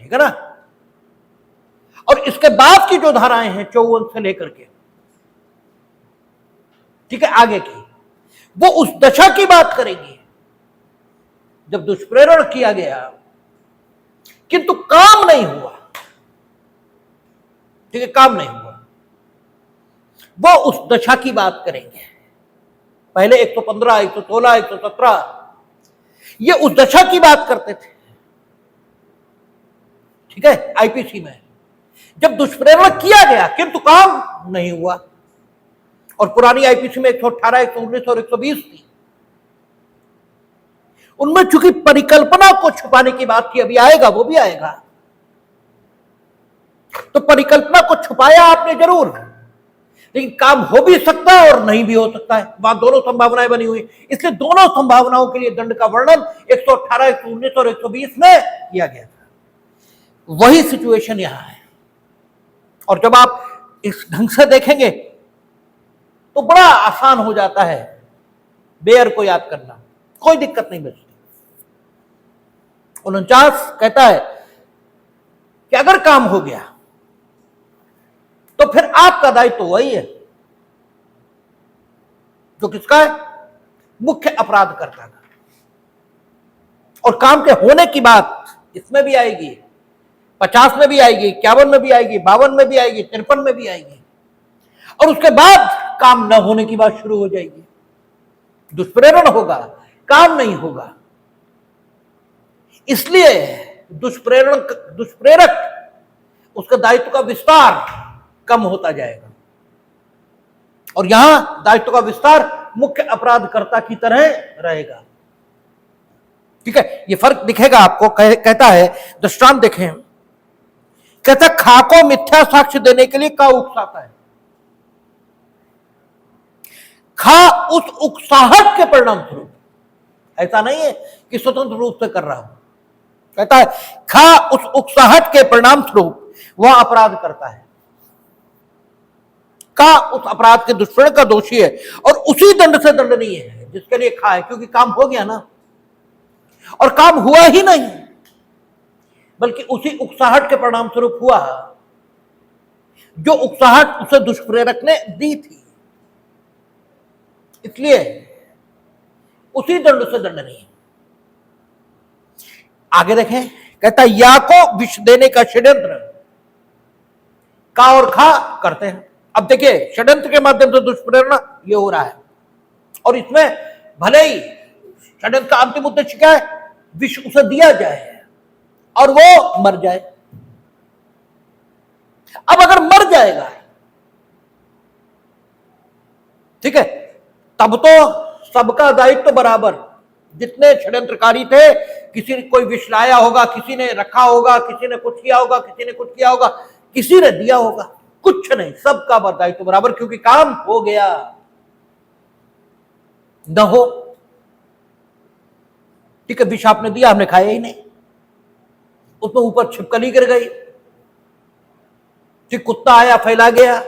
ठीक है ना। और इसके बाद की जो धाराएं हैं 54 से लेकर के, ठीक है, आगे की, वो उस दशा की बात करेंगी जब दुष्प्रेरण किया गया किंतु काम नहीं हुआ, ठीक है, काम नहीं हुआ, वो उस दशा की बात करेंगे। पहले 115, 116, 117 ये उस दशा की बात करते थे, ठीक है, आईपीसी में जब दुष्प्रेरण किया गया किंतु काम नहीं हुआ। और पुरानी आईपीसी में 118, 119 और 120 थी, उनमें चूंकि परिकल्पना को छुपाने की बात थी, अभी आएगा, वो भी आएगा, तो परिकल्पना को छुपाया आपने जरूर, लेकिन काम हो भी सकता है और नहीं भी हो सकता है, वहां दोनों संभावनाएं बनी हुई, इसलिए दोनों संभावनाओं के लिए दंड का वर्णन 118, 119 और 120 में किया गया था। वही सिचुएशन यहां है, और जब आप इस ढंग से देखेंगे तो बड़ा आसान हो जाता है बेयर को याद करना, कोई दिक्कत नहीं बचती। 49 कहता है कि अगर काम हो गया तो फिर आपका दायित्व तो वही है जो किसका है, मुख्य अपराधकर्ता का। और काम के होने की बात इसमें भी आएगी, 50 में भी आएगी, 51 में भी आएगी, 52 में भी आएगी, 53 में भी आएगी, और उसके बाद काम न होने की बात शुरू हो जाएगी। दुष्प्रेरण होगा, काम नहीं होगा, इसलिए दुष्प्रेरक उसका दायित्व का विस्तार कम होता जाएगा, और यहां दायित्व का विस्तार मुख्य अपराधकर्ता की तरह रहेगा, ठीक है। ये फर्क दिखेगा आपको। कहता है, दृष्टांत देखें, कहता है खा को मिथ्या साक्ष्य देने के लिए का उकसाता है। खा उस उकसाहट के परिणाम स्वरूप, ऐसा नहीं है कि स्वतंत्र रूप से कर रहा हूं, कहता है खा उस उकसाहट के परिणाम स्वरूप वह अपराध करता है, का उस अपराध के दुष्प्रेरण का दोषी है, और उसी दंड से दंडनीय है जिसके लिए खा है, क्योंकि काम हो गया ना, और काम हुआ ही नहीं बल्कि उसी उकसाहट के परिणाम स्वरूप हुआ जो उकसाहट उसे दुष्प्रेरक ने दी थी, इसलिए उसी दंड से दंडनीय। आगे देखें, कहता है या को विष देने का षड्यंत्र का और खा करते हैं। अब देखिए, षड्यंत्र के माध्यम से दुष्प्रेरणा ये हो रहा है, और इसमें भले ही षड्यंत्र का अंतिम उद्देश्य क्या है, विष उसे दिया जाए और वो मर जाए। अब अगर मर जाएगा, ठीक है, तब तो सबका दायित्व बराबर, जितने षड्यंत्रकारी थे, किसी ने कोई विष लाया होगा, किसी ने रखा होगा, किसी ने कुछ किया होगा, किसी ने कुछ किया होगा, किसी ने दिया होगा, कुछ नहीं, सबका दायित्व बराबर, क्योंकि काम हो गया। न हो, ठीक है, विष आपने दिया, हमने खाया ही नहीं, उसमें ऊपर छिपकली गिर गई, फिर कुत्ता आया फैला गया,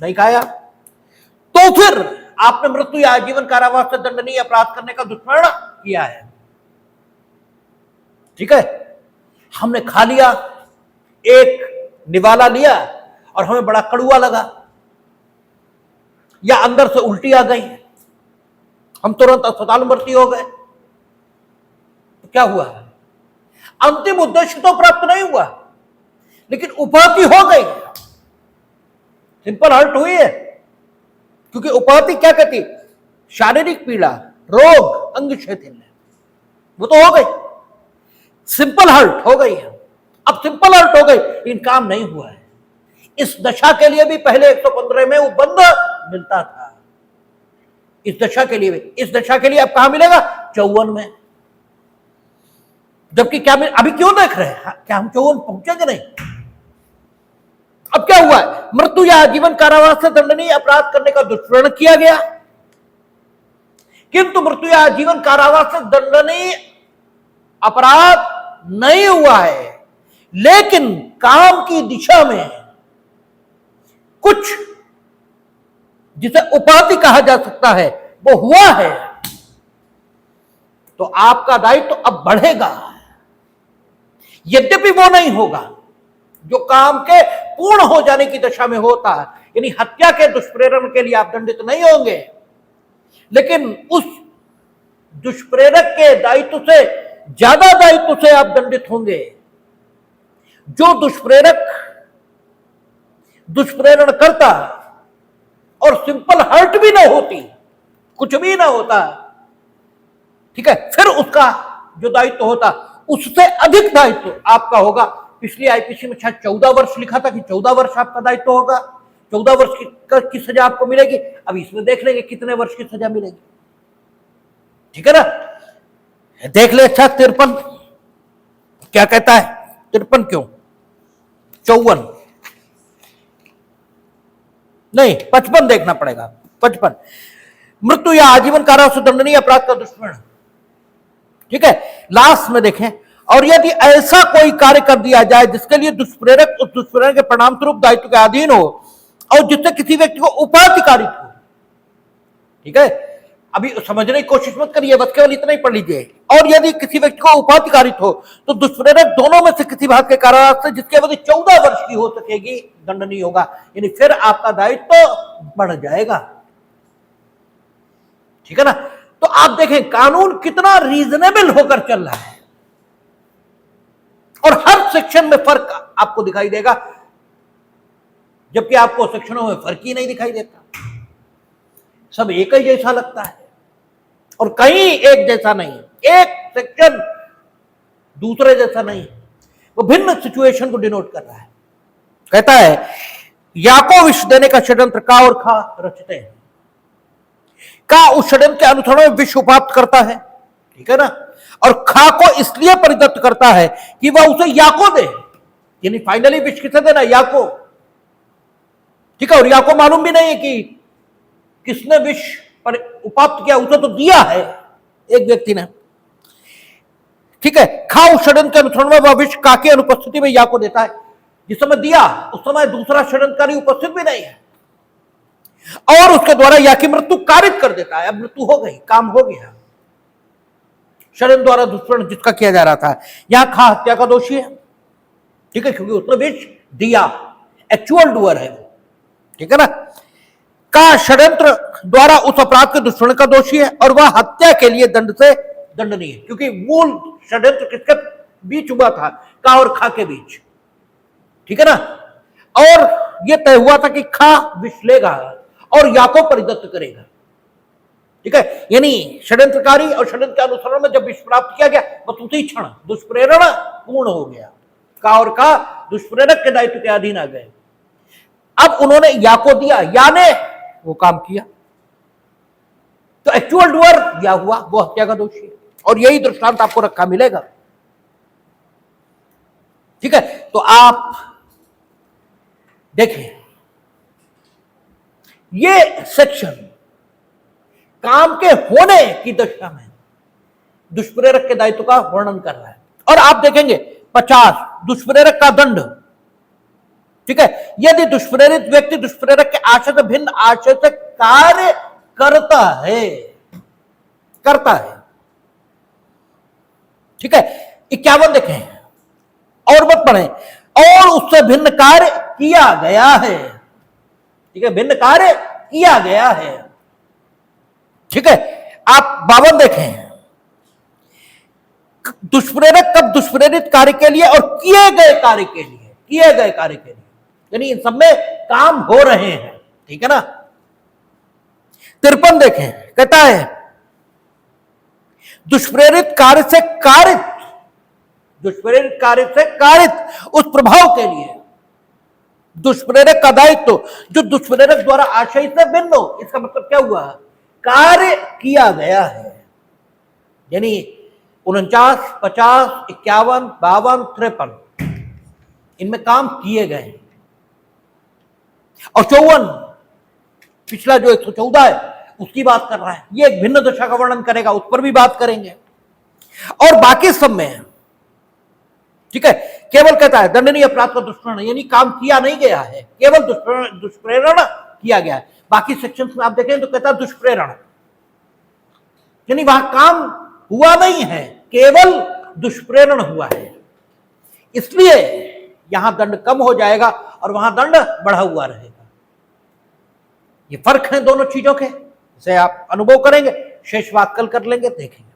नहीं खाया, तो फिर आपने मृत्यु या आजीवन कारावास से दंडनीय अपराध करने का दुष्कर्म किया है। ठीक है, हमने खा लिया, एक निवाला लिया और हमें बड़ा कड़वा लगा, या अंदर से उल्टी आ गई, हम तुरंत अस्पताल में भर्ती हो गए, तो क्या हुआ? अंतिम उद्देश्य तो प्राप्त नहीं हुआ, लेकिन उपाधि हो गई, सिंपल हर्ट हुई है। क्योंकि उपाधि क्या कहती? शारीरिक पीड़ा, रोग, अंग शिथिल, वो तो हो गई, सिंपल हर्ट हो गई है। अब सिंपल हर्ट हो गई, लेकिन काम नहीं हुआ है। इस दशा के लिए भी पहले 115 में वो बंद मिलता था, इस दशा के लिए भी। इस दशा के लिए अब कहां मिलेगा? 54 में। जबकि क्या अभी क्यों देख रहे हैं? क्या हम 54 पहुंचेंगे? नहीं। अब क्या हुआ है? मृत्यु या आजीवन कारावास से दंडनीय अपराध करने का दुष्कर्म किया गया, किंतु मृत्यु या आजीवन कारावास से दंडनीय अपराध नहीं हुआ है, लेकिन काम की दिशा में कुछ जिसे उपाधि कहा जा सकता है वो हुआ है, तो आपका दायित्व तो अब बढ़ेगा। यद्यपि वो नहीं होगा जो काम के पूर्ण हो जाने की दशा में होता है, यानी हत्या के दुष्प्रेरण के लिए आप दंडित नहीं होंगे, लेकिन उस दुष्प्रेरक के दायित्व से ज्यादा दायित्व से आप दंडित होंगे। जो दुष्प्रेरण करता और सिंपल हर्ट भी ना होती, कुछ भी ना होता, ठीक है, फिर उसका जो दायित्व होता उससे अधिक दायित्व आपका होगा। पिछली आईपीसी में शायद 14 वर्ष लिखा था कि 14 वर्ष आपका दायित्व होगा, 14 वर्ष की सजा आपको मिलेगी। अब इसमें देख लेंगे कितने वर्ष की सजा मिलेगी, ठीक है ना? देख ले। अच्छा 53 क्या कहता है? 53 क्यों? 54 नहीं, 55 देखना पड़ेगा। 55 मृत्यु या आजीवन कारावास से दंडनीय अपराध का दुष्कर्म, ठीक है। लास्ट में देखें, और यदि ऐसा कोई कार्य कर दिया जाए जिसके लिए दुष्प्रेरक उस दुष्प्रेरण के परिणाम स्वरूप दायित्व के अधीन हो और जिससे किसी व्यक्ति को उपाधि कारित हो, ठीक है, अभी समझने की कोशिश मत करिए, बस केवल इतना ही पढ़ लीजिए। और यदि किसी व्यक्ति को उपाधि कारित हो तो दुष्प्रेरक दोनों में से किसी बात के कारावास से जिसकी अवधि 14 वर्ष की हो सकेगी दंडनीय होगा, यानी फिर आपका दायित्व तो बढ़ जाएगा, ठीक है ना? तो आप देखें कानून कितना रीजनेबल होकर चल रहा है, और हर सेक्शन में फर्क आपको दिखाई देगा, जबकि आपको सेक्शनों में फर्क ही नहीं दिखाई देता, सब एक ही जैसा लगता है और कहीं एक जैसा नहीं, एक सेक्शन दूसरे जैसा नहीं, वो भिन्न सिचुएशन को डिनोट कर रहा है। कहता है या को विष देने का षड्यंत्र का और खा रचते हैं, का उस षड्यंत्र के अनुसरण में विष उपाप्त करता है, ठीक है ना, और खा को इसलिए परिदत्त करता है कि वह उसे या को दे, यानी फाइनली विष किसे देना? या को, ठीक है। और या को मालूम भी नहीं है कि किसने विष पर उपाप्त किया, उसे तो दिया है एक व्यक्ति ने, ठीक है। खा उस षड्यंत्र के अनुसरण में वह विष का की अनुपस्थिति में या को देता है। जिस समय दिया उस समय दूसरा षड्यंत्रकारी उपस्थित भी नहीं है, और उसके द्वारा या की मृत्यु कारित कर देता है। अब मृत्यु हो गई, काम हो गया, षड्यंत्र द्वारा दुष्कर्म जिसका किया जा रहा था, यहां खा हत्या का दोषी है, ठीक है, क्योंकि उसने विष दिया, एक्चुअल डूअर है वो, ठीक है ना। का षड्यंत्र द्वारा उस अपराध के दुष्कर्म का दोषी है और वह हत्या के लिए दंड से दंडनीय है, क्योंकि मूल षड्यंत्र किसके बीच हुआ था? का और खा के बीच, ठीक है ना। और यह तय हुआ था कि खा विष लेगा और या को परिदत्त करेगा, ठीक है, यानी षड्यंत्रकारी और षड्यंत्र के अनुसरण में जब विष प्राप्त किया गया बस उसी क्षण दुष्प्रेरण पूर्ण हो गया, का और का दुष्प्रेरक के दायित्व के अधीन आ गए। अब उन्होंने या को दिया, या ने वो काम किया, तो एक्चुअल डूअर या हुआ, वो हत्या का दोषी है, और यही दृष्टांत आपको रखा मिलेगा, ठीक है। तो आप देखें ये सेक्शन काम के होने की दशा में दुष्प्रेरक के दायित्व का वर्णन कर रहा है। और आप देखेंगे 50 दुष्प्रेरक का दंड। ठीक है, यदि दुष्प्रेरित व्यक्ति दुष्प्रेरक के आशय से भिन्न आशय से कार्य करता है, ठीक है। 51 देखें, और मत पढ़े, और उससे भिन्न कार्य किया गया है। ठीक है, भिन्न कार्य किया गया है। ठीक है, आप 52 देखें, दुष्प्रेरक कब दुष्प्रेरित कार्य के लिए और किए गए कार्य के लिए, यानी इन सब में काम हो रहे हैं। ठीक है ना। 53 देखें, कहता है दुष्प्रेरित कार्य से कारित उस प्रभाव के लिए दुष्प्रेरक का दायित्व जो दुष्प्रेरक द्वारा आशय से भिन्न हो। इसका मतलब क्या हुआ, कार्य किया गया है। यानी 49, 50, 51, 52, 53 इनमें काम किए गए। और 54 पिछला जो 114 है उसकी बात कर रहा है। ये एक भिन्न दशा का वर्णन करेगा, उस पर भी बात करेंगे। और बाकी सब में, ठीक है, केवल कहता है दंडनीय अपराध का दुष्प्रेरण, यानी काम किया नहीं गया है, केवल दुष्प्रेरण किया गया है। बाकी सेक्शंस में आप देखें तो कहता है दुष्प्रेरण, यानी वहां काम हुआ नहीं है, केवल दुष्प्रेरण हुआ है। इसलिए यहां दंड कम हो जाएगा और वहां दंड बढ़ा हुआ रहेगा। ये फर्क है दोनों चीजों के, इसे आप अनुभव करेंगे। शेष बात कल कर लेंगे, देखेंगे।